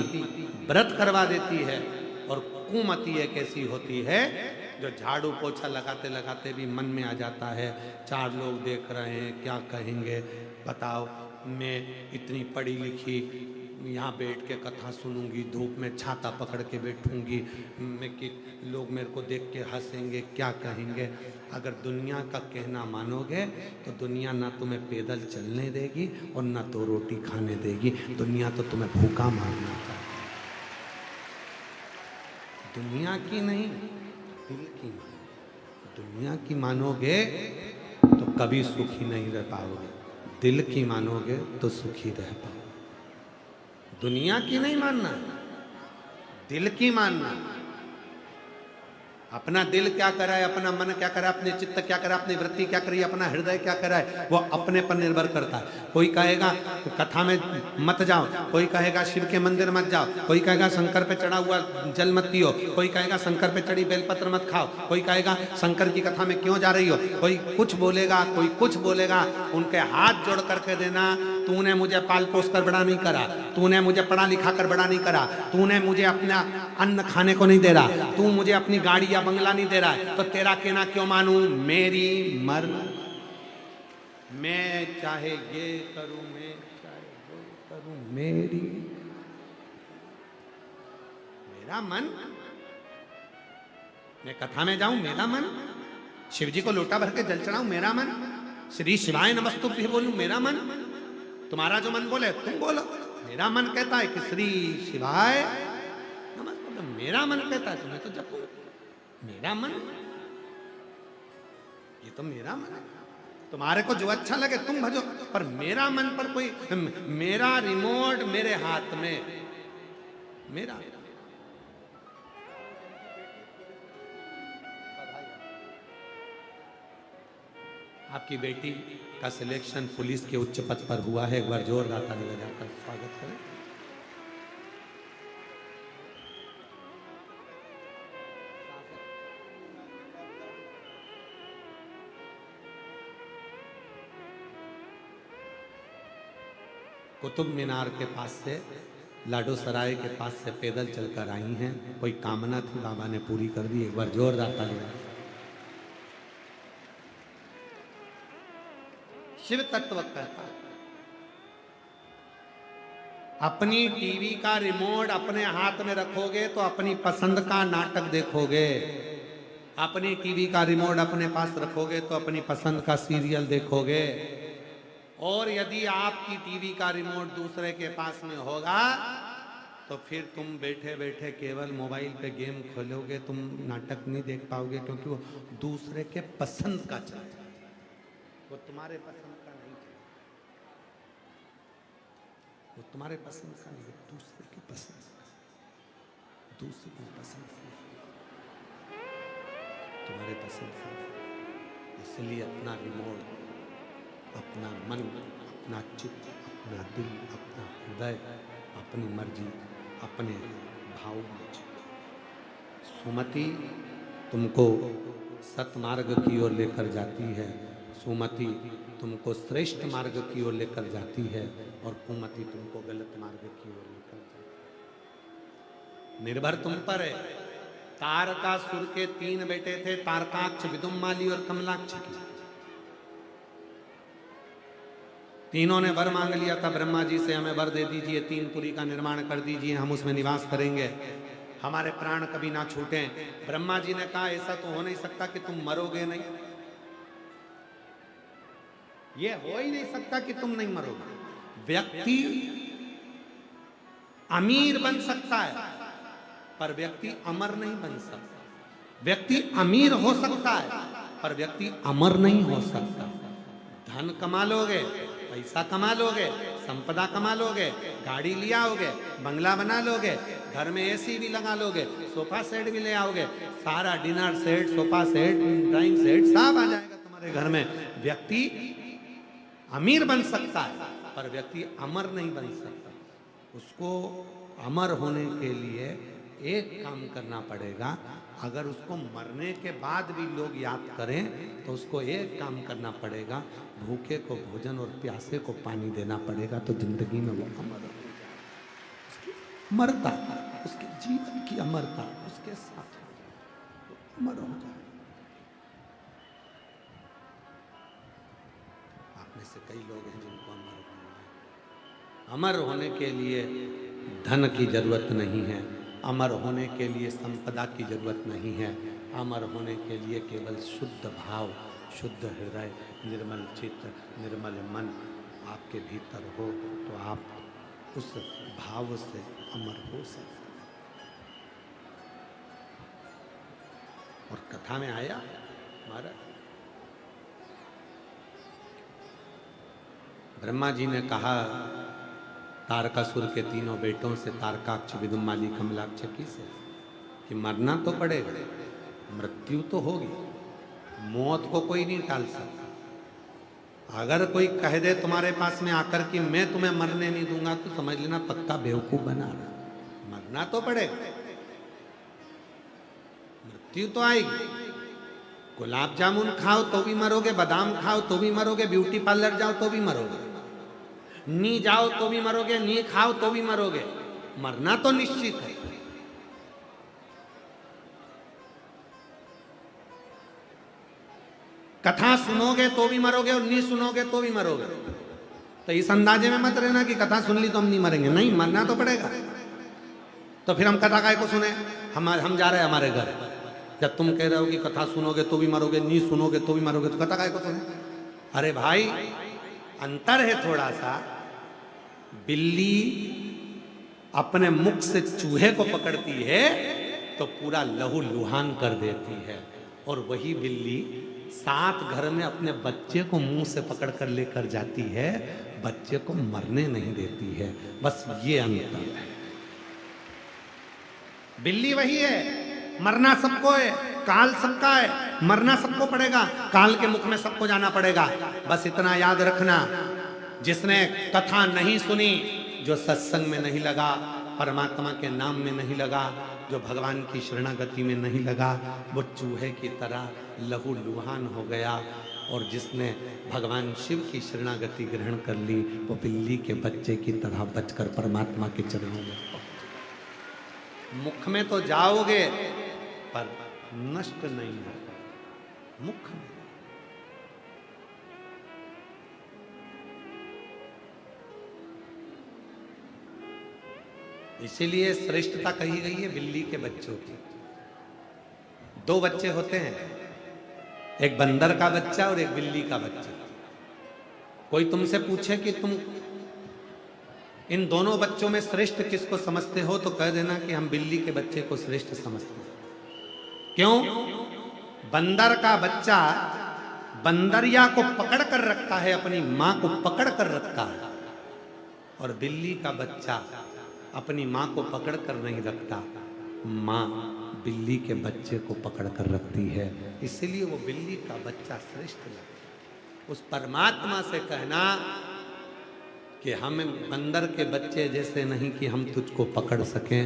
व्रत करवा देती है, और कुमति एक ऐसी होती है जो झाड़ू पोछा लगाते लगाते भी मन में आ जाता है 4 लोग देख रहे हैं, क्या कहेंगे बताओ, मैं इतनी पढ़ी लिखी यहाँ बैठ के कथा सुनूंगी, धूप में छाता पकड़ के बैठूंगी मैं कि लोग मेरे को देख के हंसेंगे, क्या कहेंगे। अगर दुनिया का कहना मानोगे तो दुनिया ना तुम्हें पैदल चलने देगी और ना तो रोटी खाने देगी, दुनिया तो तुम्हें भूखा मारना चाहती है। दुनिया की नहीं, दिल की मानो। दुनिया की मानोगे तो कभी सुखी नहीं रह पाओगे, दिल की मानोगे तो सुखी रह पाओगे। दुनिया की नहीं मानना, दिल की मानना। अपना दिल क्या कर रहा है, अपना मन क्या कर रहा है, अपने चित्त क्या कर रहा है, अपनी वृत्ति क्या कर रही है, अपना हृदय क्या कर रहा है, वो अपने पर निर्भर करता है। कोई कहेगा कथा में मत जाओ, कोई कहेगा शिव के मंदिर मत जाओ, कोई कहेगा शंकर पे चढ़ा हुआ जल मत पियो, कोई कहेगा शंकर पे चढ़ी बेलपत्र मत खाओ, कोई कहेगा शंकर की कथा में क्यों जा रही हो, कोई कुछ बोलेगा, कोई कुछ बोलेगा। उनके हाथ जोड़ करके देना, तूने मुझे पाल पोस कर बड़ा नहीं करा, तूने मुझे पढ़ा लिखा कर बड़ा नहीं करा, तूने मुझे अपना अन्न खाने को नहीं दे रहा, तू मुझे अपनी गाड़ी या बंगला नहीं दे रहा है, तो तेरा कहना क्यों मानूं। मेरी मर्जी, मैं चाहे ये करूं, मैं चाहे वो करूं, मेरा मन, मैं कथा में जाऊं, मेरा मन, शिव जी को लोटा भर के जल चढ़ाऊं मेरा मन, श्री शिवाय नमस्तुभ्यं बोलूं मेरा मन, तुम्हारा जो मन बोले तुम बोलो। मेरा मन कहता है कि श्री शिवाय नमस्तुभ्यं, मेरा मन कहता है तुम्हें तो जपो, मेरा मन, ये तो मेरा मन है। तुम्हारे को जो अच्छा लगे तुम भजो, पर मेरा मन पर कोई, मेरा रिमोट मेरे हाथ में, मेरा। आपकी बेटी का सिलेक्शन पुलिस के उच्च पद पर हुआ है, एक बार जोरदार ताली बजाकर स्वागत करें। कुतुब मीनार के पास से, लाडो सराय के पास से पैदल चलकर आई हैं। कोई कामना थी, बाबा ने पूरी कर दी। एक बार जोरदार ताली। शिव तत्व कहता है अपनी टीवी का रिमोट अपने हाथ में रखोगे तो अपनी पसंद का नाटक देखोगे, अपनी टीवी का रिमोट अपने पास रखोगे तो अपनी पसंद का सीरियल देखोगे, और यदि आपकी टीवी का रिमोट दूसरे के पास में होगा तो फिर तुम बैठे बैठे केवल मोबाइल पे गेम खोलोगे, तुम नाटक नहीं देख पाओगे, क्योंकि वो दूसरे के पसंद का चलता है, वो तुम्हारे पसंद का नहीं चलता, वो तुम्हारे पसंद का नहीं, दूसरे की पसंद, दूसरे की पसंद, तुम्हारे पसंद का। इसलिए अपना रिमोट, अपना मन, अपना चित्त, अपना दिल, अपना हृदय, अपनी मर्जी, अपने भाव में। सुमति तुमको सतमार्ग की ओर लेकर जाती है, सुमति तुमको श्रेष्ठ मार्ग की ओर लेकर जाती है, और कुमति तुमको गलत मार्ग की ओर लेकर जाती है। निर्भर तुम पर है। तारकासुर के 3 बेटे थे, तारकाक्ष, विदुम्माली और कमलाक्ष की। तीनों ने वर मांग लिया था ब्रह्मा जी से, हमें वर दे दीजिए, 3 पुरी का निर्माण कर दीजिए, हम उसमें निवास करेंगे, हमारे प्राण कभी ना छूटें। ब्रह्मा जी ने कहा ऐसा तो हो नहीं सकता कि तुम मरोगे नहीं, ये हो ही नहीं सकता कि तुम नहीं मरोगे। व्यक्ति अमीर बन सकता है पर व्यक्ति अमर नहीं बन सकता। व्यक्ति अमीर हो सकता है पर व्यक्ति अमर नहीं हो सकता। धन कमा लोगे, पैसा कमा लोगे, संपदा कमा लोगे, गाड़ी लिया होगे, बंगला बना लोगे, घर में एसी भी लगा लोगे, सोफा सेट भी ले आओगे, सारा dinner set, sofa set, drawing set सब आ जाएगा तुम्हारे घर में। व्यक्ति अमीर बन सकता है पर व्यक्ति अमर नहीं बन सकता। उसको अमर होने के लिए एक काम करना पड़ेगा। अगर उसको मरने के बाद भी लोग याद करें तो उसको एक काम करना पड़ेगा, भूखे को भोजन और प्यासे को पानी देना पड़ेगा, तो जिंदगी में वो अमर हो जाए। मरता, उसके जीवन की अमरता उसके साथ वो अमर हो जाए। आप में से कई लोग हैं जिनको अमर होना है। अमर होने के लिए धन की जरूरत नहीं है, अमर होने के लिए संपदा की जरूरत नहीं है। अमर होने के लिए केवल शुद्ध भाव, शुद्ध हृदय, निर्मल चित्त, निर्मल मन आपके भीतर हो तो आप उस भाव से अमर हो सकते। और कथा में आया महाराज, ब्रह्मा जी ने कहा तारकासुर के 3 बेटों से, तारकाक्ष, विदुम्माली, कमलाक्ष से, कि मरना तो पड़ेगा, मृत्यु तो होगी, मौत को कोई नहीं टाल सकता। अगर कोई कह दे तुम्हारे पास में आकर कि मैं तुम्हें मरने नहीं दूंगा, तो समझ लेना पक्का बेवकूफ बना रहा। मरना तो पड़ेगा, मृत्यु तो आएगी। गुलाब जामुन खाओ तो भी मरोगे, बादाम खाओ तो भी मरोगे, ब्यूटी पार्लर जाओ तो भी मरोगे, नी जाओ तो भी मरोगे, नी खाओ तो भी मरोगे। मरना तो निश्चित है। कथा सुनोगे तो भी मरोगे और नहीं सुनोगे तो भी मरोगे। तो इस अंदाजे में मत रहना कि कथा सुन ली तो हम नहीं मरेंगे, नहीं, मरना तो पड़ेगा। तो फिर हम कथा काय को सुने? हम जा रहे हैं हमारे घर, जब तुम कह रहे हो कि कथा सुनोगे तो भी मरोगे, नहीं सुनोगे तो भी मरोगे, तो कथा काय को सुने? अरे भाई, अंतर है थोड़ा सा। बिल्ली अपने मुख से चूहे को पकड़ती है तो पूरा लहू लुहान कर देती है, और वही बिल्ली सात घर में अपने बच्चे को मुंह से पकड़ कर लेकर जाती है, बच्चे को मरने नहीं देती है। बस ये अंतर है। बिल्ली वही है, मरना सबको है, काल सबका है, मरना सबको पड़ेगा, काल के मुख में सबको जाना पड़ेगा। बस इतना याद रखना, जिसने कथा नहीं सुनी, जो सत्संग में नहीं लगा, परमात्मा के नाम में नहीं लगा, जो भगवान की शरणागति में नहीं लगा, वो चूहे की तरह लहू लुहान हो गया। और जिसने भगवान शिव की शरणागति ग्रहण कर ली, वो बिल्ली के बच्चे की तरह बचकर परमात्मा के चरणों में पहुंचे। मुख में तो जाओगे पर नष्ट नहीं होगा, मुख में। इसीलिए श्रेष्ठता कही गई है बिल्ली के बच्चों की। दो बच्चे होते हैं, एक बंदर का बच्चा और एक बिल्ली का बच्चा। कोई तुमसे पूछे कि तुम इन दोनों बच्चों में श्रेष्ठ किसको समझते हो, तो कह देना कि हम बिल्ली के बच्चे को श्रेष्ठ समझते हैं। क्यों? बंदर का बच्चा बंदरिया को पकड़ कर रखता है, अपनी मां को पकड़ कर रखता है, और बिल्ली का बच्चा अपनी मां को पकड़ कर नहीं रखता, मां बिल्ली के बच्चे को पकड़ कर रखती है। इसलिए वो बिल्ली का बच्चा श्रेष्ठ लगता। उस परमात्मा से कहना कि हम बंदर के बच्चे जैसे नहीं कि हम तुझको पकड़ सकें,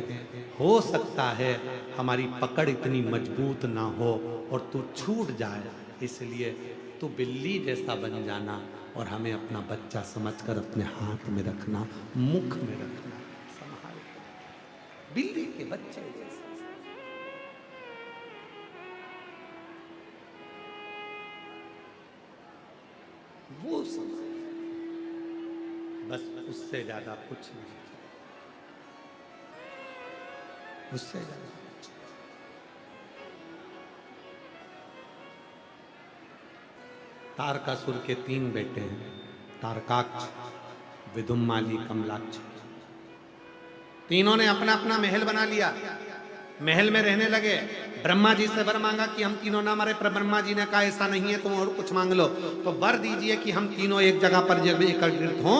हो सकता है हमारी पकड़ इतनी मजबूत ना हो और तू छूट जाए, इसलिए तू बिल्ली जैसा बन जाना और हमें अपना बच्चा समझकर अपने हाथ में रखना, मुख में रखना, संभाल बिल्ली के बच्चे जैसा। वो समझ, बस उससे ज्यादा कुछ नहीं, उससे ज्यादा कुछ। तारकासुर के 3 बेटे हैं, तारकाक्ष, विदुम्माली, कमलाक्ष। तीनों ने अपना अपना महल बना लिया, महल में रहने लगे। ब्रह्मा जी से वर मांगा कि हम तीनों ना मरे, पर ब्रह्मा जी ने कहा ऐसा नहीं है, तुम और कुछ मांग लो। तो वर दीजिए कि हम तीनों एक जगह पर जब एकत्रित हों,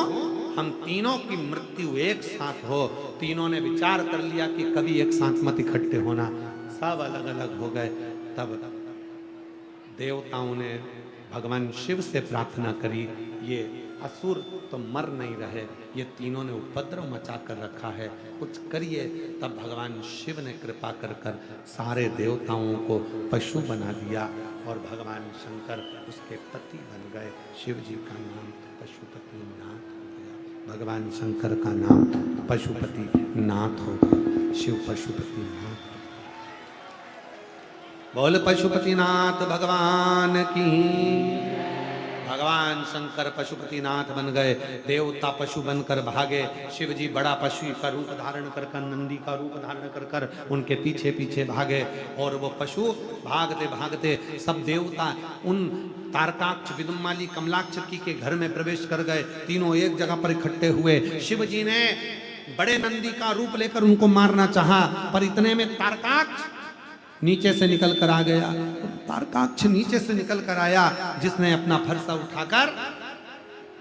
हम तीनों की मृत्यु एक साथ हो। तीनों ने विचार कर लिया कि कभी एक साथ मत इकट्ठे होना, सब अलग अलग हो गए। तब देवताओं ने भगवान शिव से प्रार्थना करी, ये असुर तो मर नहीं रहे, ये तीनों ने उपद्रव मचा कर रखा है, कुछ करिए। तब भगवान शिव ने कृपा कर कर सारे देवताओं को पशु बना दिया और भगवान शंकर उसके पति बन गए। शिव जी का नाम पशुपति नाथ हो गया, भगवान शंकर का नाम पशुपति नाथ हो गया। शिव पशुपति नाथ। बोल पशुपतिनाथ भगवान की। भगवान शंकर पशुपतिनाथ बन गए, देवता पशु बनकर भागे। शिव जी बड़ा पशु का रूप धारण कर कर, नंदी का रूप धारण कर कर उनके पीछे पीछे भागे। और वो पशु भागते भागते सब देवता उन तारकाक्ष, विदुम्माली, कमलाक्ष के घर में प्रवेश कर गए। तीनों एक जगह पर इकट्ठे हुए। शिव जी ने बड़े नंदी का रूप लेकर उनको मारना चाहा, पर इतने में तारकाक्ष नीचे से निकल कर आ गया। तारकाक्ष नीचे से निकल कर आया, जिसने अपना फरसा उठाकर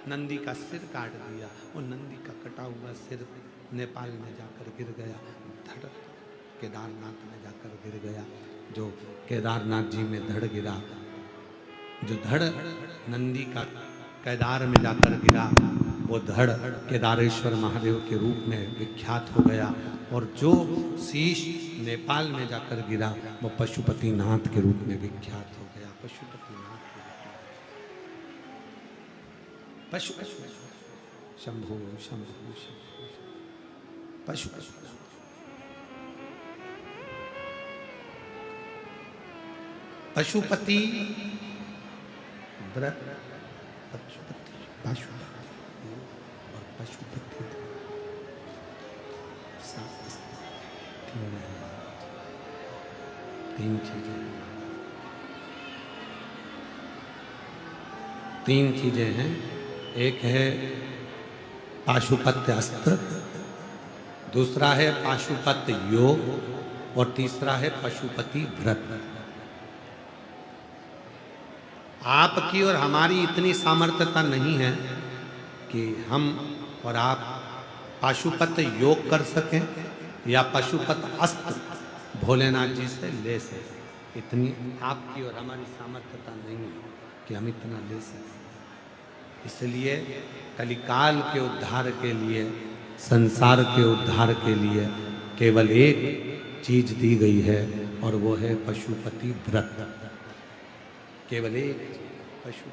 नंदी का सिर काट दिया। और नंदी का कटा हुआ सिर नेपाल में जाकर गिर गया, धड़ केदारनाथ में जाकर गिर गया। जो केदारनाथ जी में धड़ गिरा, जो धड़ नंदी का केदार में जाकर गिरा, वो धड़ केदारेश्वर महादेव के रूप में विख्यात हो गया। और जो शीश नेपाल में जाकर गिरा, वो पशुपतिनाथ के रूप में विख्यात हो गया। पशुपतिनाथ के रूप में पशु शंभु शंभु पशु पशुपति व्रत, पशुपति पशु और पशुपति तीन चीजें हैं, तीन चीजें हैं। एक है पाशुपत्य अस्त्र, दूसरा है पाशुपत्य योग और तीसरा है पशुपति व्रत। आपकी और हमारी इतनी सामर्थ्यता नहीं है कि हम और आप पाशुपत योग कर सकें या पशुपत अस्त्र भोलेनाथ जी से ले सकें। इतनी आपकी और हमारी सामर्थ्यता नहीं है कि हम इतना ले सकें। इसलिए कलिकाल के उद्धार के लिए, संसार के उद्धार के लिए केवल एक चीज दी गई है और वो है पशुपति व्रत। केवल एक पशु।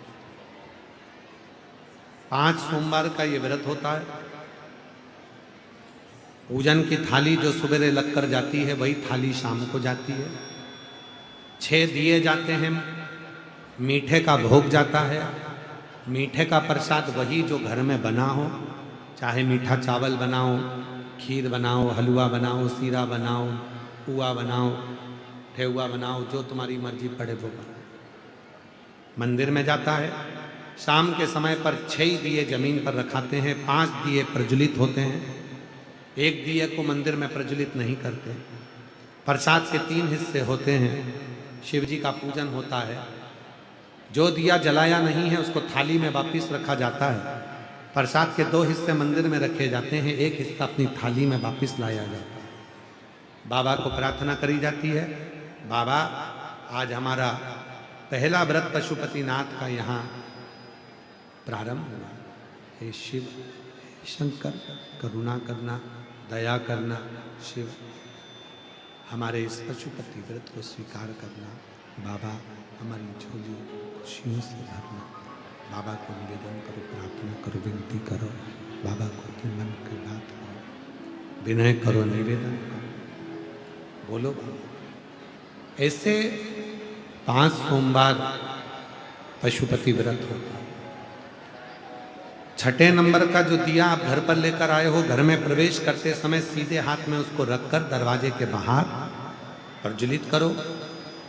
5 सोमवार का ये व्रत होता है। पूजन की थाली जो सवेरे लगकर जाती है वही थाली शाम को जाती है। 6 दिए जाते हैं, मीठे का भोग जाता है। मीठे का प्रसाद वही जो घर में बना हो, चाहे मीठा चावल बनाओ, खीर बनाओ, हलवा बनाओ, सीरा बनाओ, पुआ बनाओ, ठेहुआ बनाओ, जो तुम्हारी मर्जी पड़े वो बनाओ। मंदिर में जाता है। शाम के समय पर 6 दिए जमीन पर रखाते हैं, 5 दिए प्रज्वलित होते हैं। एक दिए को मंदिर में प्रज्वलित नहीं करते। प्रसाद के 3 हिस्से होते हैं। शिव जी का पूजन होता है। जो दिया जलाया नहीं है उसको थाली में वापिस रखा जाता है। प्रसाद के 2 हिस्से मंदिर में रखे जाते हैं, एक हिस्सा अपनी थाली में वापिस लाया जाता है। बाबा को प्रार्थना करी जाती है, बाबा आज हमारा पहला व्रत पशुपतिनाथ का यहाँ प्रारंभ हुआ। हे शिव शंकर करुणा करना, दया करना। शिव हमारे इस पशुपति व्रत को स्वीकार करना। बाबा हमारी झोली खुशियों से भरना। बाबा को निवेदन करो, प्रार्थना करो, विनती करो। बाबा को अपने मन की बात करो, विनय करो, निवेदन करो, बोलो बाबा। ऐसे 5 सोमवार पशुपति व्रत होता है। 6ठे नंबर का जो दिया आप घर पर लेकर आए हो, घर में प्रवेश करते समय सीधे हाथ में उसको रखकर दरवाजे के बाहर प्रज्वलित करो।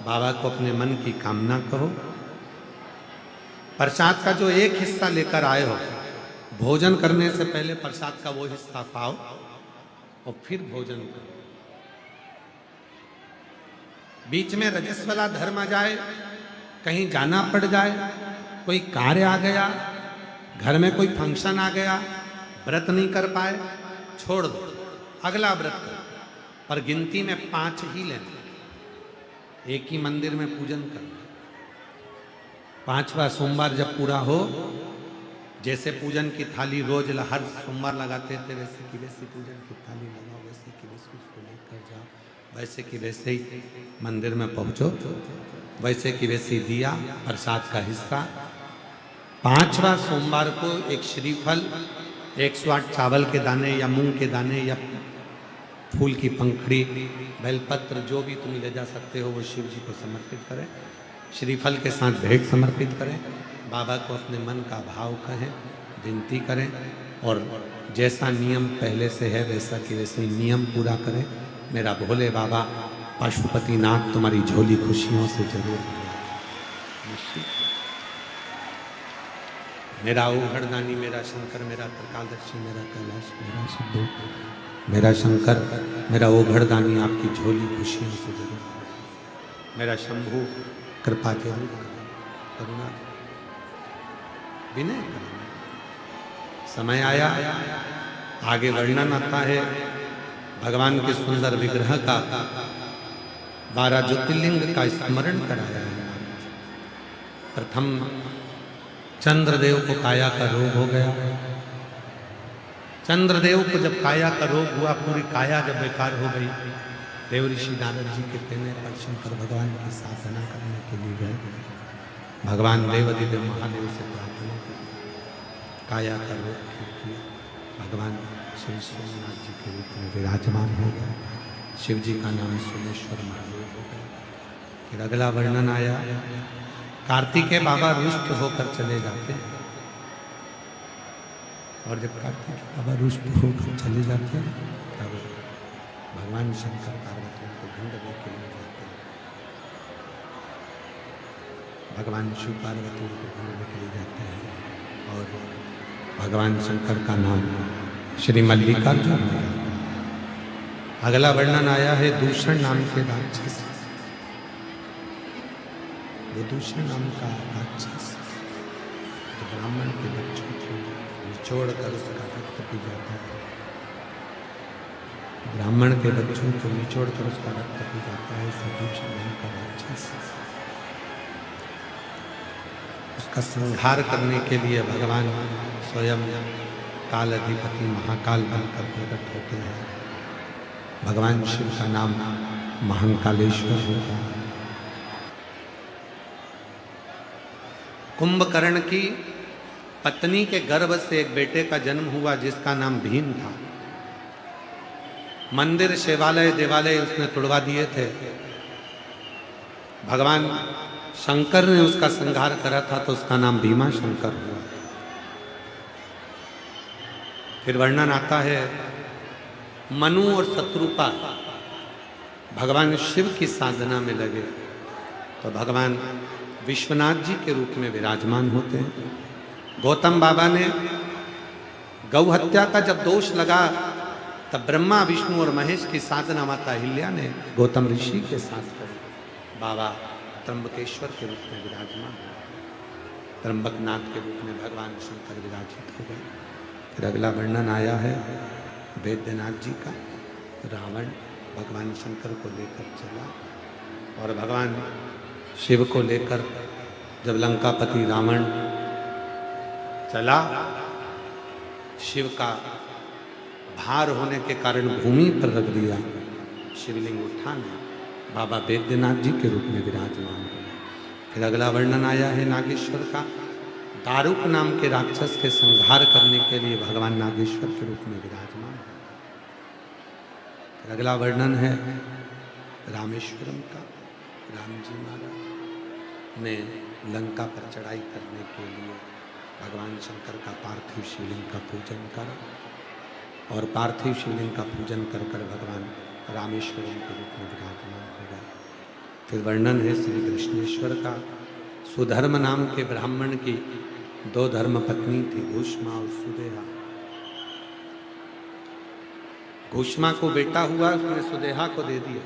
बाबा को अपने मन की कामना कहो। प्रसाद का जो एक हिस्सा लेकर आए हो, भोजन करने से पहले प्रसाद का वो हिस्सा पाओ और फिर भोजन करो। बीच में रजस्वला धर्म आ जाए, कहीं जाना पड़ जाए, कोई कार्य आ गया, घर में कोई फंक्शन आ गया, व्रत नहीं कर पाए, छोड़ दो, अगला व्रत करो। पर गिनती में 5 ही लेना। एक ही मंदिर में पूजन करना। 5वां सोमवार जब पूरा हो, जैसे पूजन की थाली रोज हर सोमवार लगाते थे, वैसे की वैसी पूजन की थाली लगाओ, वैसे की वैसे उसको लेकर जाओ, वैसे की वैसे ही मंदिर में पहुंचो, वैसे की वैसी दिया प्रसाद का हिस्सा। 5वां सोमवार को एक श्रीफल, 108 चावल के दाने या मूंग के दाने या फूल की पंखड़ी, बेलपत्र, जो भी तुम ले जा सकते हो वो शिव जी को समर्पित करें। श्रीफल के साथ भेंट समर्पित करें। बाबा को अपने मन का भाव कहें, विनती करें और जैसा नियम पहले से है वैसा कि वैसे नियम पूरा करें। मेरा भोले बाबा पशुपतिनाथ तुम्हारी झोली खुशियों से जरूर निश्चित। मेरा ओघड़दानी, मेरा शंकर, मेरा त्रिकालदर्शी, मेरा कैलाश, मेरा शंभू, मेरा शंकर, मेरा ओघड़दानी आपकी झोली खुशियों से जरूर। मेरा शंभू कृपा जरूर करुणा विनय करें। समय आया, आगे वर्णन आता है भगवान के सुंदर विग्रह का, 12 ज्योतिर्लिंग का स्मरण कराया है। प्रथम चंद्रदेव को काया का रोग हो गया। चंद्रदेव को जब काया का रोग हुआ, पूरी काया जब बेकार हो गई, देव ऋषि नारद जी के कहने पर शंकर भगवान की साधना करने के लिए गए। भगवान देवादिदेव महादेव से प्रार्थना की, काया का रोग ठीक किया। भगवान श्री सोमनाथ जी के रूप में विराजमान हो गए। शिव जी का नाम सोमेश्वर महादेव हो गया। फिर अगला वर्णन आया, कार्तिकेय बाबा रुष्ट होकर चले जाते हैं। और जब कार्तिकेय बाबा रुष्ट होकर चले जाते हैं तब भगवान शंकर पार्वती को ढूंढने के लिए जाते हैं। भगवान शिव पार्वती को घूमने के लिए जाते हैं और भगवान शंकर का नाम श्री मल्लिकार्जुन हो जाता है। अगला वर्णन आया है दूषण नाम के राक्षस। वो दूषण नाम का राक्षस तो ब्राह्मण के बच्चों को निचोड़ कर उसका रक्त पी जाता है। ब्राह्मण के बच्चों को निचोड़ कर उसका रक्त पी जाता है। दूषण नाम का राक्षस उसका संहार करने के लिए भगवान स्वयं काल अधिपति महाकाल बनकर प्रकट होते हैं। भगवान शिव का नाम महाकालेश्वर होता है। कुंभकर्ण की पत्नी के गर्भ से एक बेटे का जन्म हुआ जिसका नाम भीम था। मंदिर शिवालय देवालय उसने तुड़वा दिए थे। भगवान शंकर ने उसका संहार करा था तो उसका नाम भीमा शंकर हुआ। फिर वर्णन आता है मनु और शत्रुपा भगवान शिव की साधना में लगे तो भगवान विश्वनाथ जी के रूप में विराजमान होते हैं। गौतम बाबा ने गौ हत्या का जब दोष लगा तब ब्रह्मा विष्णु और महेश की साधना माता अहिल्या ने गौतम ऋषि के साथ करी। बाबा त्र्यंबकेश्वर के रूप में विराजमान हुए। त्र्यंबकनाथ के रूप में भगवान शंकर विराजित हो गए। फिर अगला वर्णन आया है वैद्यनाथ जी का। रावण भगवान शंकर को लेकर चला और भगवान शिव को लेकर जब लंकापति रावण चला, शिव का भार होने के कारण भूमि पर रख दिया। शिवलिंग उठा नहीं, बाबा वैद्यनाथ जी के रूप में विराजमान हुए। फिर अगला वर्णन आया है नागेश्वर का। दारुक नाम के राक्षस के संहार करने के लिए भगवान नागेश्वर के रूप में विराजमान है। फिर अगला वर्णन है रामेश्वरम का। राम जी महाराज ने लंका पर चढ़ाई करने के लिए भगवान शंकर का पार्थिव शिवलिंग का पूजन करा और पार्थिव शिवलिंग का पूजन कर कर भगवान रामेश्वरम के रूप में विराजमान हो गए। फिर वर्णन है श्री कृष्णेश्वर का। सुधर्म नाम के ब्राह्मण की दो धर्म पत्नी थी, घुष्मा और सुदेहा। घुष्मा को बेटा हुआ, उसने सुदेहा को दे दिया।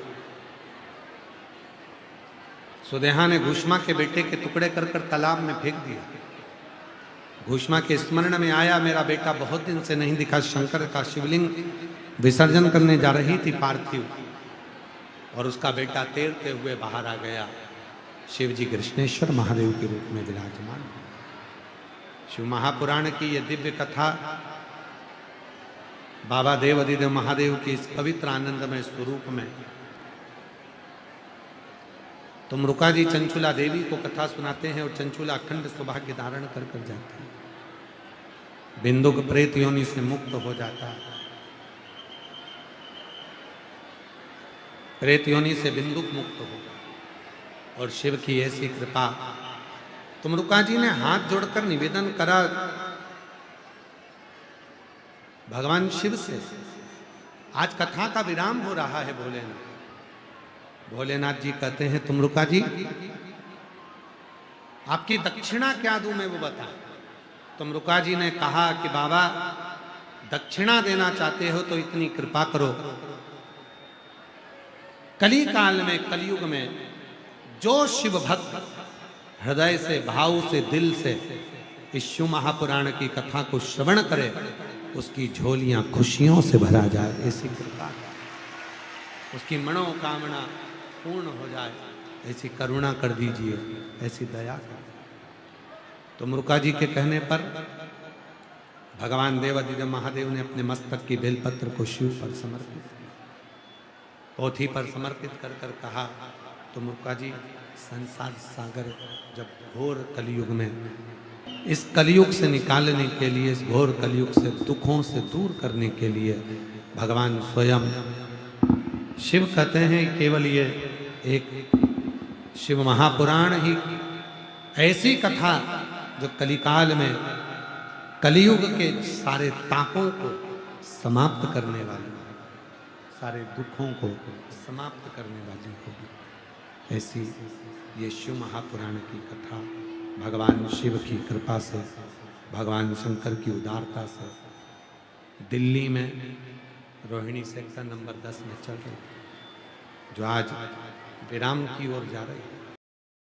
सुदेहा ने घुष्मा के बेटे के टुकड़े कर कर तालाब में फेंक दिया। घुष्मा के स्मरण में आया मेरा बेटा बहुत दिन से नहीं दिखा। शंकर का शिवलिंग विसर्जन करने जा रही थी पार्थिव और उसका बेटा तैरते हुए बाहर आ गया। शिव जी कृष्णेश्वर महादेव के रूप में विराजमान। शिव महापुराण की यह दिव्य कथा बाबा देवाधिदेव महादेव की इस पवित्र आनंदमय स्वरूप में तुम रुका जी चंचुला देवी को कथा सुनाते हैं और चंचुला अखंड सौभाग्य धारण कर कर जाती है। बिंदुक प्रेत योनि से मुक्त हो जाता है। प्रेत योनि से बिंदुक मुक्त हो और शिव की ऐसी कृपा। तुम रुका जी ने हाथ जोड़कर निवेदन करा भगवान शिव से। आज कथा का विराम हो रहा है। भोलेनाथ जी कहते हैं तुम रुका जी आपकी दक्षिणा क्या दूं मैं वो बता। तुम रुका जी ने कहा कि बाबा दक्षिणा देना चाहते हो तो इतनी कृपा करो, कली काल में कलयुग में जो शिव भक्त हृदय से भाव से दिल से इस शिव महापुराण की कथा को श्रवण करे उसकी झोलियां खुशियों से भरा जाए। ऐसी कृपा, उसकी मनोकामना पूर्ण हो जाए, ऐसी करुणा कर दीजिए, ऐसी दया कर। तो मुरुका जी के कहने पर भगवान देवाधिदेव महादेव ने अपने मस्तक की बेलपत्र को शिव पर समर्पित किया, पोथी पर समर्पित कर कर कहा तो मुरुका जी संसार सागर जब घोर कलयुग में इस कलयुग से निकालने के लिए, इस घोर कलयुग से दुखों से दूर करने के लिए भगवान स्वयं शिव कहते हैं केवल ये एक शिव महापुराण ही ऐसी कथा जो कलिकाल में कलयुग के सारे तापों को समाप्त करने वाली, सारे दुखों को समाप्त करने वाली होगी। ऐसी ये शिव महापुराण की कथा भगवान शिव की कृपा से, भगवान शंकर की उदारता से दिल्ली में रोहिणी सेक्टर नंबर 10 में चल रही, जो आज विराम की ओर जा रही है।